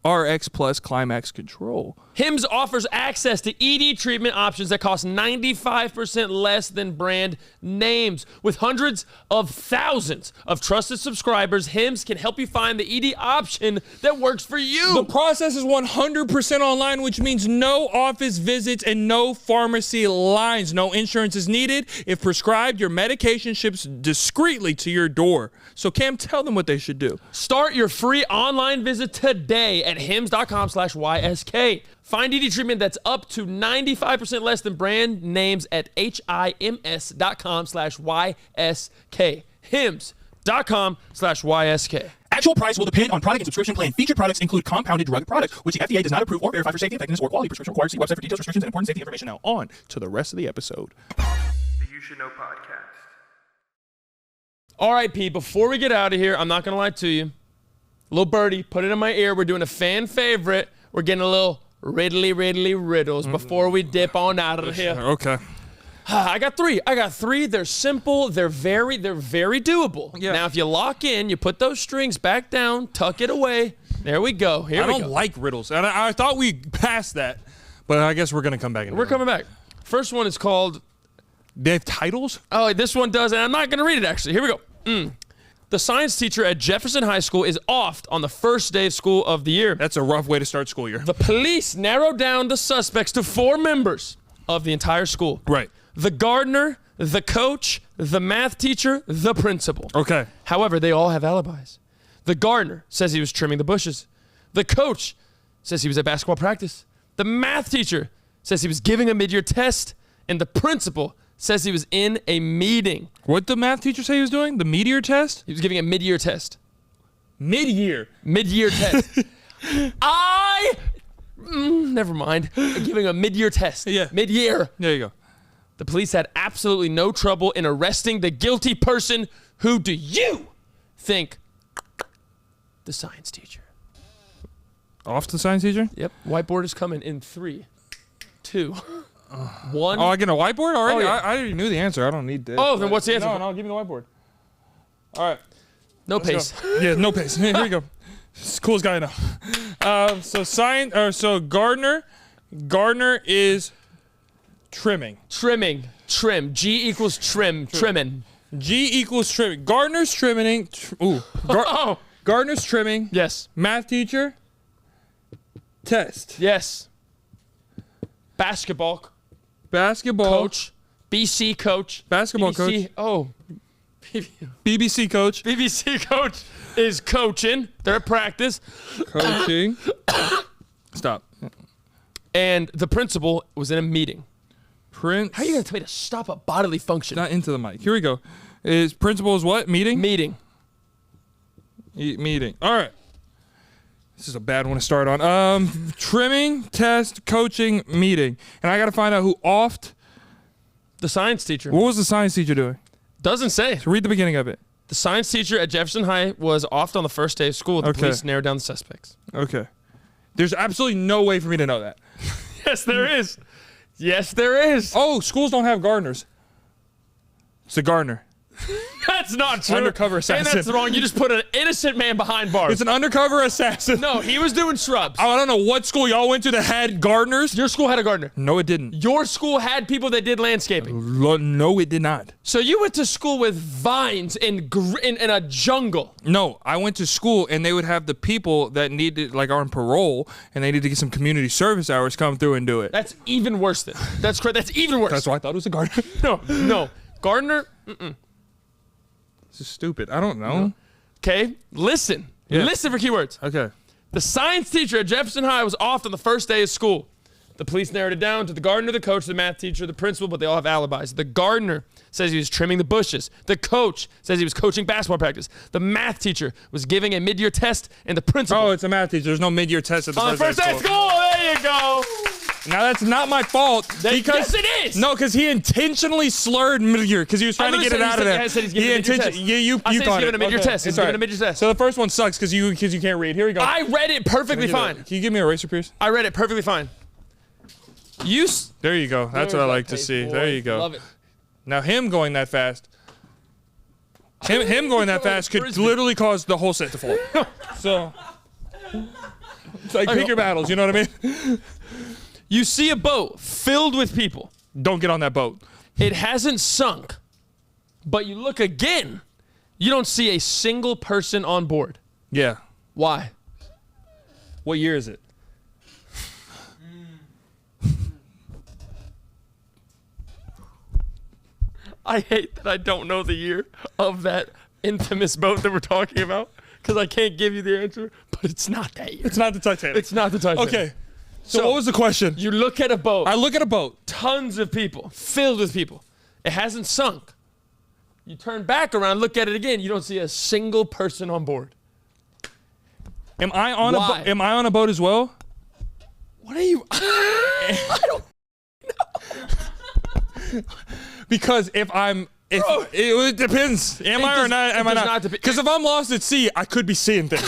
S1: RX Plus Climax Control.
S3: Hims offers access to ED treatment options that cost 95% less than brand names. With hundreds of thousands of trusted subscribers, Hims can help you find the ED option that works for you.
S1: The process is 100% online, which means no office visits and no pharmacy lines. No insurance is needed. If prescribed, your medication ships discreetly to your door. So Cam, tell them what they should do.
S3: Start your free online visit today at hims.com/YSK. Find ED treatment that's up to 95% less than brand names at HIMS.com/YSK. HIMS.com/YSK.
S5: Actual price will depend on product and subscription plan. Featured products include compounded drug products, which the FDA does not approve or verify for safety, effectiveness, or quality. Prescription required. See website for details, restrictions, and important safety information.
S1: Now on to the rest of the episode.
S2: The You Should Know podcast.
S3: All right, Pete, before we get out of here, I'm not going to lie to you. Little birdie, put it in my ear. We're doing a fan favorite. We're getting a little riddles before we dip on out of here.
S1: Okay.
S3: I got three. They're simple. They're very doable.
S1: Yeah.
S3: Now, if you lock in, you put those strings back down, tuck it away. There we go. Here we go.
S1: I don't like riddles. And I thought we passed that, but I guess we're going to come back.
S3: We're coming back. First one is called...
S1: They have titles?
S3: Oh, this one does, and I'm not going to read it, actually. Here we go. The science teacher at Jefferson High School is off on the first day of school of the year.
S1: That's a rough way to start school year.
S3: The police narrowed down the suspects to 4 members of the entire school.
S1: Right.
S3: The gardener, the coach, the math teacher, the principal.
S1: Okay.
S3: However, they all have alibis. The gardener says he was trimming the bushes. The coach says he was at basketball practice. The math teacher says he was giving a mid-year test. And the principal says he was in a meeting.
S1: What did the math teacher say he was doing? The meteor test?
S3: He was giving a mid-year test.
S1: Mid-year?
S3: Mid-year test. Never mind. Giving a mid-year test.
S1: Yeah.
S3: Mid-year.
S1: There you go.
S3: The police had absolutely no trouble in arresting the guilty person. Who do you think? The science teacher.
S1: Off to the science teacher?
S3: Yep. Whiteboard is coming in 3, 2, 1.
S1: Oh, I get a whiteboard already?
S3: Oh, yeah.
S1: I already knew the answer. I don't need this.
S3: Oh, then what's the answer?
S1: No, give me the whiteboard. All right.
S3: No pace.
S1: Yeah, no pace. Here we go. It's the coolest guy I know. So gardener is trimming.
S3: Trim. G equals trim. Trimming.
S1: G equals trimming. Gardener's trimming. Gardener's trimming.
S3: Yes.
S1: Math teacher. Test.
S3: Yes. Basketball.
S1: Coach.
S3: BC coach.
S1: Basketball
S3: BBC,
S1: coach.
S3: Oh.
S1: BBC coach.
S3: BBC coach is coaching. They're at practice.
S1: Coaching. Stop.
S3: And the principal was in a meeting. How are you going to tell me to stop a bodily function?
S1: Not into the mic. Here we go. Is principal is what? Meeting?
S3: Meeting.
S1: Meeting. All right. This is a bad one to start on. Trimming, test, coaching, meeting. And I got to find out who offed.
S3: The science teacher.
S1: What was the science teacher doing?
S3: Doesn't say.
S1: So read the beginning of it.
S3: The science teacher at Jefferson High was offed on the first day of school. The police narrowed down the suspects.
S1: Okay. There's absolutely no way for me to know that.
S3: Yes, there is. Yes, there is.
S1: Oh, schools don't have gardeners. It's a gardener.
S3: That's not true.
S1: Undercover assassin.
S3: And that's wrong. You just put an innocent man behind bars.
S1: It's an undercover assassin.
S3: No, he was doing shrubs.
S1: I don't know what school y'all went to that had gardeners.
S3: Your school had a gardener.
S1: No, it didn't.
S3: Your school had people that did landscaping.
S1: No, it did not.
S3: So you went to school with vines in a jungle.
S1: No, I went to school and they would have the people that needed, like, are on parole and they needed to get some community service hours come through and do it.
S3: That's even worse than. That's even worse.
S1: That's why I thought it was a gardener.
S3: No. Gardener.
S1: This is stupid. I don't know.
S3: Okay, listen.
S1: Yeah.
S3: Listen for keywords.
S1: Okay.
S3: The science teacher at Jefferson High was off on the first day of school. The police narrowed it down to the gardener, the coach, the math teacher, the principal, but they all have alibis. The gardener says he was trimming the bushes. The coach says he was coaching basketball practice. The math teacher was giving a mid-year test, and the principal...
S1: Oh, it's a math teacher. There's no mid-year test at the
S3: on the first day of school. There you go.
S1: Now that's not my fault.
S3: Yes, it is.
S1: No, because he intentionally slurred mid-year because he was trying to get it out of there.
S3: I said he's giving a mid-year test.
S1: You
S3: I said
S1: got
S3: he's giving a mid-year test. He's giving a mid-year test.
S1: So the first one sucks because you can't read. Here we go.
S3: I read it perfectly fine.
S1: Can you give me a eraser, please?
S3: I read it perfectly fine.
S1: There you go. That's what I like to see. There you go.
S3: Love it.
S1: Now him going that fast. Him going that fast could literally cause the whole set to fall. So it's like pick your battles, you know what I mean?
S3: You see a boat filled with people.
S1: Don't get on that boat.
S3: It hasn't sunk, but you look again, you don't see a single person on board.
S1: Yeah.
S3: Why?
S1: What year is it?
S3: I hate that I don't know the year of that infamous boat that we're talking about because I can't give you the answer, but it's not that year.
S1: It's not the Titanic.
S3: It's not the Titanic.
S1: Okay. So what was the question?
S3: You look at a boat.
S1: I look at a boat.
S3: Tons of people, filled with people. It hasn't sunk. You turn back around, look at it again. You don't see a single person on board.
S1: Am I on a boat as well?
S3: What are you? I don't know.
S1: Because it depends. Am I or not? Am I not? Because if I'm lost at sea, I could be seeing things.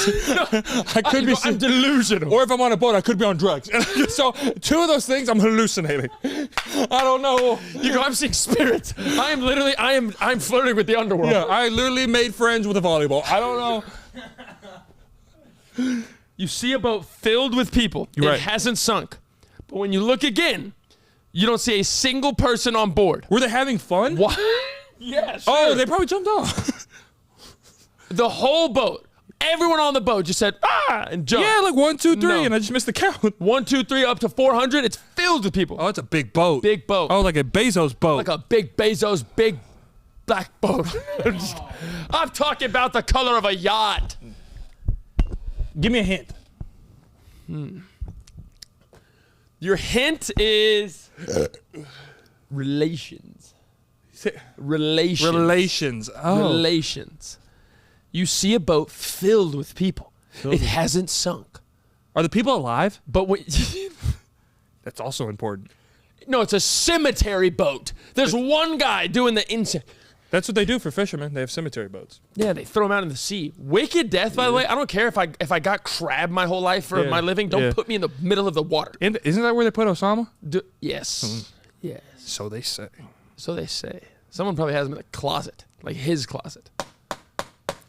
S1: I could be.
S3: I'm delusional.
S1: Or if I'm on a boat, I could be on drugs. So two of those things, I'm hallucinating. I don't know.
S3: You go. I'm seeing spirits. I'm flirting with the underworld.
S1: Yeah, I literally made friends with a volleyball. I don't know.
S3: You see a boat filled with people.
S1: You're right.
S3: It hasn't sunk. But when you look again, you don't see a single person on board.
S1: Were they having fun?
S3: What? Yes. Yeah,
S1: oh, they probably jumped off.
S3: The whole boat. Everyone on the boat just said, ah, and jumped.
S1: Yeah, like 1, 2, 3,
S3: No.
S1: and I just missed the count.
S3: 1, 2, 3, up to 400. It's filled with people.
S1: Oh, it's a big boat.
S3: Big boat.
S1: Oh, like a Bezos boat.
S3: Like a big Bezos, big black boat. I'm talking about the color of a yacht.
S1: Give me a hint.
S3: Your hint is relations. Relations.
S1: Relations. Oh.
S3: Relations. You see a boat filled with people. It hasn't sunk.
S1: Are the people alive?
S3: But when
S1: That's also important.
S3: no, it's a cemetery boat. There's one guy doing the insect.
S1: That's what they do for fishermen. They have cemetery boats.
S3: Yeah, they throw them out in the sea. Wicked death, by the way. I don't care if I got crab my whole life for my living. Don't put me in the middle of the water.
S1: And isn't that where they put Osama?
S3: Yes. Yes.
S1: So they say.
S3: So they say. Someone probably has him in a closet, like his closet.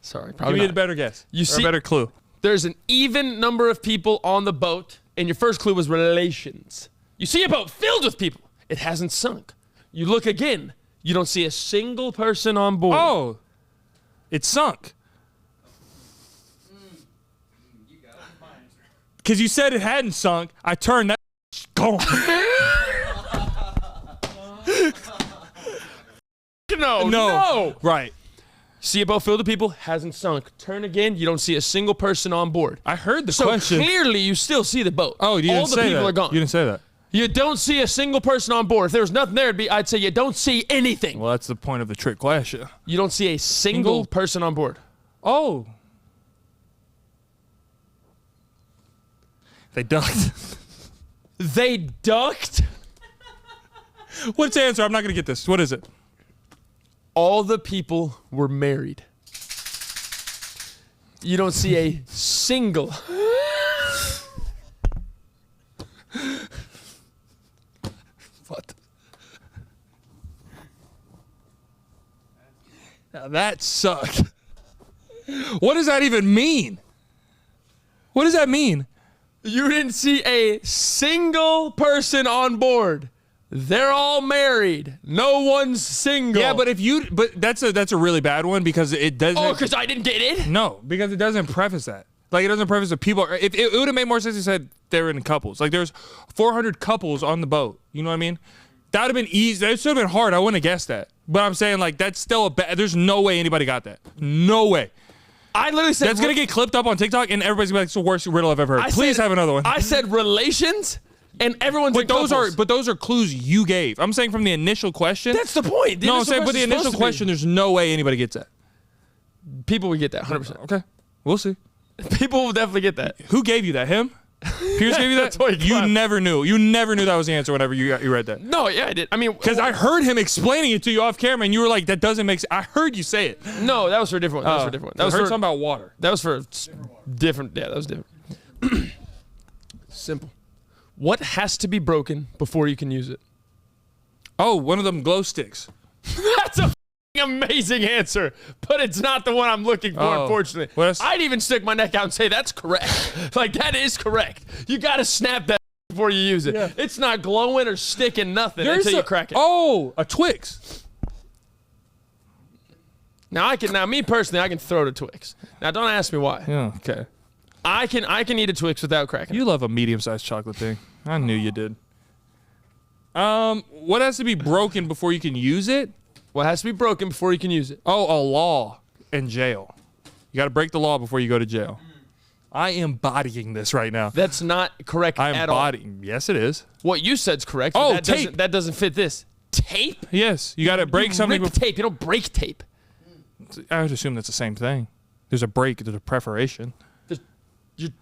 S3: Sorry, probably
S1: Give me
S3: not.
S1: a better guess.
S3: You see,
S1: a better clue.
S3: There's an even number of people on the boat, and your first clue was relations. You see a boat filled with people. It hasn't sunk. You look again. You don't see a single person on board.
S1: Oh, it sunk. Because you said it hadn't sunk. I turned that gone.
S3: No.
S1: Right.
S3: See a boat filled with people, hasn't sunk. Turn again, you don't see a single person on board.
S1: I heard the
S3: So
S1: question.
S3: clearly you still see the boat.
S1: Oh, you didn't
S3: All the
S1: say
S3: people
S1: that.
S3: are gone.
S1: You didn't say that.
S3: You don't see a single person on board. If there was nothing there, I'd say you don't see anything.
S1: Well, that's the point of the trick question.
S3: You don't see a single person on board.
S1: Oh. They ducked.
S3: They ducked?
S1: What's the answer? I'm not going to get this. What is it?
S3: All the people were married. You don't see a single.
S1: What? Now that sucked. What does that even mean? What does that mean?
S3: You didn't see a single person on board. They're all married. No one's single.
S1: Yeah, but that's a really bad one because it doesn't.
S3: Oh, because I didn't get it?
S1: No, because it doesn't preface that. Like, it doesn't preface that people. If it would have made more sense if it said they were in couples. Like, there's 400 couples on the boat. You know what I mean? That would have been easy. That should have been hard. I wouldn't have guessed that. But I'm saying, like, that's still a bad. There's no way anybody got that. No way.
S3: I literally said
S1: that's gonna get clipped up on TikTok, and everybody's gonna be like, "It's the worst riddle I've ever heard." Please have another one.
S3: I said relations, and everyone's.
S1: But those are clues you gave. I'm saying from the initial question.
S3: That's the point.
S1: No, I'm saying, but the initial question, there's no way anybody gets that.
S3: People would get that 100%.
S1: Okay, we'll see.
S3: People will definitely get that.
S1: Who gave you that? Him? Pierce gave you that?
S3: Toy
S1: You
S3: clown.
S1: never knew. You never knew that was the answer whenever you read that.
S3: No, yeah, I did. I mean,
S1: Because I heard him explaining it to you off camera, and you were like, "That doesn't make sense." I heard you say it.
S3: no, that was for a different one. That was for a different one. That
S1: I
S3: was
S1: heard
S3: for
S1: something about water.
S3: That was for different. Yeah, that was different. Simple. What has to be broken before you can use it?
S1: Oh, one of them glow sticks.
S3: That's a f***ing amazing answer, but it's not the one I'm looking for,
S1: Oh.
S3: unfortunately.
S1: What else?
S3: I'd even stick my neck out and say that's correct. Like, that is correct. You got to snap that before you use it.
S1: Yeah.
S3: It's not glowing or sticking nothing until you crack it.
S1: Oh, a Twix.
S3: Now, me personally, I can throw the Twix. Now, don't ask me why.
S1: Yeah, okay.
S3: I can eat a Twix without cracking it.
S1: You love a medium-sized chocolate thing. I knew you did. What has to be broken before you can use it?
S3: What has to be broken before you can use it?
S1: Oh, a law and jail. You got to break the law before you go to jail. I am bodying this right now.
S3: That's not correct
S1: I am
S3: at all.
S1: bodying. Yes, it is.
S3: What you said's correct.
S1: Oh,
S3: but
S1: tape.
S3: That doesn't fit this. Tape?
S1: Yes, you got to break
S3: You
S1: something.
S3: rip tape. You don't break tape.
S1: I would assume that's the same thing. There's a break. There's a perforation.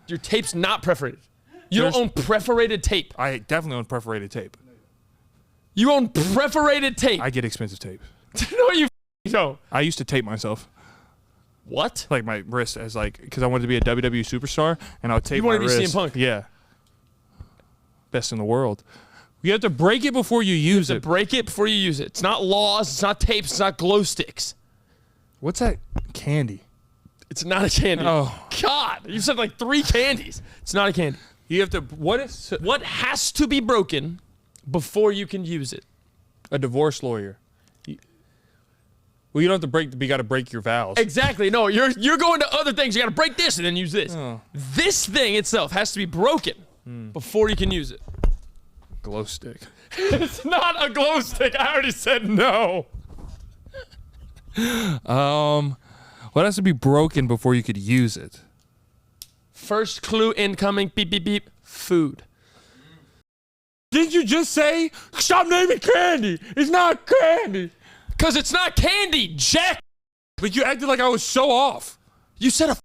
S3: Your tape's not perforated. You don't
S1: There's-
S3: own perforated tape.
S1: I definitely own perforated tape.
S3: You own perforated tape.
S1: I get expensive tape.
S3: No, you don't.
S1: I used to tape myself,
S3: What?
S1: like my wrist, as like because I wanted to be a WWE superstar, and I would tape
S3: You
S1: my
S3: wanted to be
S1: wrist.
S3: CM Punk?
S1: Yeah. Best in the world. You have to break it before you use
S3: To
S1: it.
S3: break it before you use it. It's not laws. It's not tapes. It's not glow sticks.
S1: What's that candy?
S3: It's not a candy.
S1: Oh.
S3: God, you said like 3 candies. It's not a candy.
S1: You have to. What is
S3: What has to be broken before you can use it?
S1: a divorce lawyer? Well, you don't have to break. You got to break your vows.
S3: Exactly. No, you're going to other things. You got to break this and then use this.
S1: Oh.
S3: This thing itself has to be broken before you can use it.
S1: Glow stick.
S3: It's not a glow stick. I already said no.
S1: What has to be broken before you could use it?
S3: First clue incoming. Beep, beep, beep. Food.
S1: Didn't you just say stop naming candy? It's not candy.
S3: Because it's not candy, Jack.
S1: But you acted like I was so off.
S3: You said a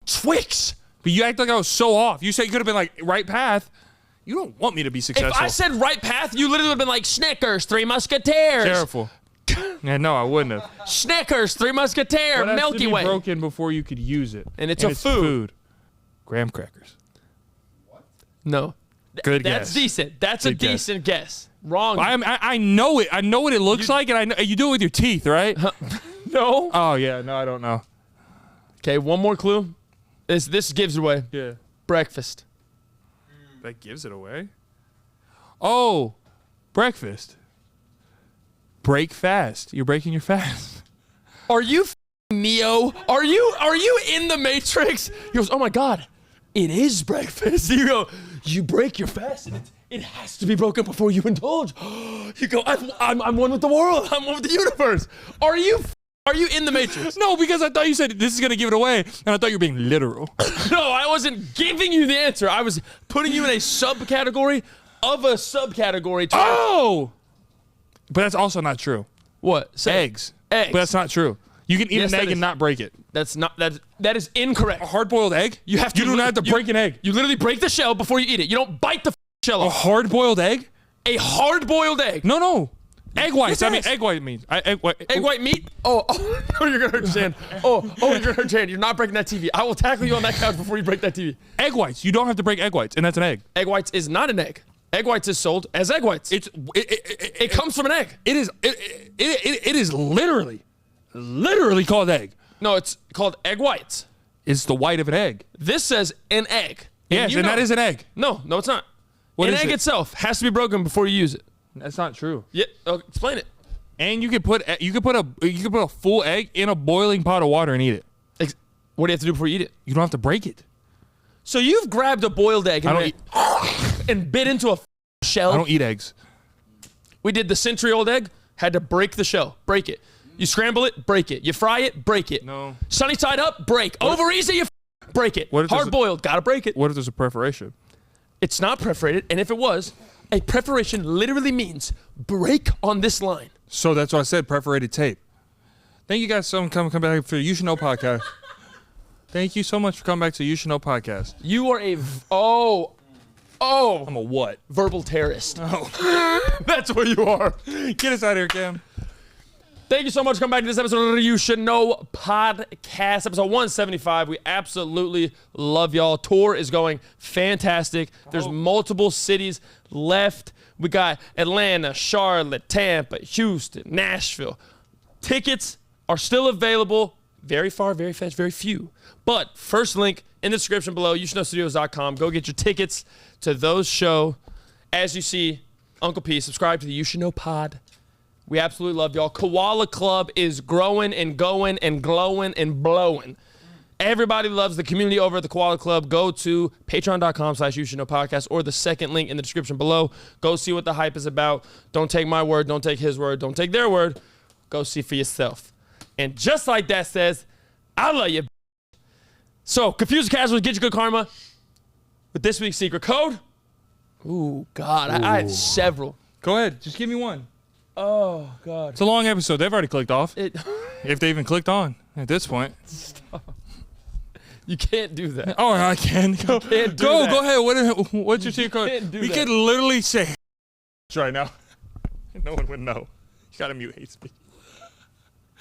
S3: Twix.
S1: But you acted like I was so off. You said you could have been like right path. You don't want me to be successful.
S3: If I said right path, you literally would have been like Snickers, 3 Musketeers.
S1: Careful. Yeah, no, I wouldn't have.
S3: Snickers, 3 Musketeer,
S1: What has
S3: Milky
S1: to be
S3: Way.
S1: broken before you could use it?
S3: And it's a food.
S1: Graham crackers.
S3: No.
S1: Good
S3: That's
S1: guess.
S3: decent. That's
S1: Good
S3: a
S1: guess.
S3: decent guess. Wrong.
S1: I know it. I know what it looks like, and I know you do it with your teeth, right?
S3: No.
S1: Oh yeah, no, I don't know.
S3: Okay, one more clue. This gives it away.
S1: Yeah,
S3: Breakfast.
S1: that gives it away. Oh, breakfast. Break fast. You're breaking your fast.
S3: Are you Neo? Are you in the Matrix? He goes, oh my God, it is breakfast. You go, you break your fast and it has to be broken before you indulge. You go, I'm one with the world. I'm one with the universe. Are you in the Matrix?
S1: No, because I thought you said this is gonna give it away, and I thought you were being literal.
S3: No, I wasn't giving you the answer. I was putting you in a subcategory of a subcategory.
S1: Oh, but that's also not true.
S3: What? Say.
S1: Eggs.
S3: Eggs.
S1: But that's not true. You can eat
S3: Yes,
S1: an
S3: that
S1: egg
S3: is.
S1: and not break it.
S3: That is incorrect.
S1: A hard-boiled egg?
S3: You have to.
S1: You do not have to break an egg.
S3: You literally break the shell before you eat it. You don't bite the shell
S1: A
S3: off.
S1: hard-boiled egg?
S3: A hard-boiled egg.
S1: No. Egg whites.
S3: Yes,
S1: I mean,
S3: yes.
S1: egg white means. Egg white.
S3: Egg white meat? Oh, no, you're gonna hurt your hand. Oh, you're gonna hurt your hand. You're not breaking that TV. I will tackle you on that couch before you break that TV.
S1: Egg whites. You don't have to break egg whites, and that's an egg.
S3: Egg whites is not an egg. Egg whites is sold as egg whites. It comes from an egg.
S1: It is literally called egg.
S3: No, it's called egg whites.
S1: It's the white of an egg.
S3: This says an egg.
S1: Yes,
S3: you
S1: and
S3: know-
S1: that is an egg.
S3: No, it's not.
S1: What
S3: an
S1: is
S3: egg
S1: it?
S3: itself has to be broken before you use it.
S1: That's not true.
S3: Yeah, explain it.
S1: And you could put a full egg in a boiling pot of water and eat it.
S3: What do you have to do before you eat it?
S1: You don't have to break it.
S3: So you've grabbed a boiled egg
S1: I
S3: and,
S1: don't
S3: and bit into a shell.
S1: I don't eat eggs.
S3: We did the century-old egg. Had to break the shell. Break it. You scramble it. Break it. You fry it. Break it.
S1: No.
S3: Sunny side up. Break. Over easy. You break it.
S1: What if there's
S3: Hard boiled. Gotta break it.
S1: What if there's a perforation?
S3: It's not perforated, and if it was, a perforation literally means break on this line.
S1: So that's what I said, perforated tape. Thank you guys so much for coming back for the You Should Know podcast. Thank you so much for coming back to the You Should Know podcast.
S3: You are Oh,
S1: I'm a what?
S3: verbal terrorist.
S1: Oh, that's what you are. Get us out of here, Cam.
S3: Thank you so much for coming back to this episode of the You Should Know podcast, episode 175. We absolutely love y'all. Tour is going fantastic. There's multiple cities left. We got Atlanta, Charlotte, Tampa, Houston, Nashville. Tickets are still available. Very far, very fast, very few. But first link in the description below, YouShouldKnowStudios.com. Go get your tickets to those shows. As you see, Uncle P, subscribe to the You Should Know pod. We absolutely love y'all. Koala Club is growing and going and glowing and blowing. Everybody loves the community over at the Koala Club. Go to patreon.com/YouShouldKnowPodcast or the second link in the description below. Go see what the hype is about. Don't take my word. Don't take his word. Don't take their word. Go see for yourself. And just like that says, I love you. So, Confused Casuals, get your good karma with this week's secret code. Ooh, God. I had several.
S1: Go ahead. Just give me one.
S3: Oh, God.
S1: It's a long episode. They've already clicked off.
S3: If
S1: they even clicked on at this point.
S3: Stop. You can't do that.
S1: Oh, I can. Go,
S3: can't do
S1: go,
S3: that.
S1: go ahead. What's your secret code? We could literally say right now. No one would know. You gotta mute hate speech.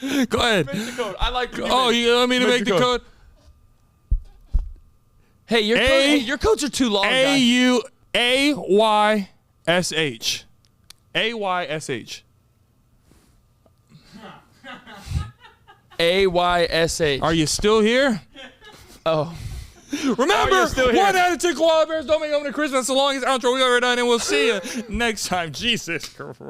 S1: Go ahead.
S3: Make the code. I like.
S1: Oh, you want me to make the code?
S3: Hey, your codes are too long.
S1: AYSH. AYSH.
S3: AYSH.
S1: Are you still here?
S3: Oh.
S1: Remember,
S3: still here?
S1: 1 out of 2 koala bears don't make it home to Christmas. That's the longest outro we've ever done, and we'll see you next time. Jesus Christ.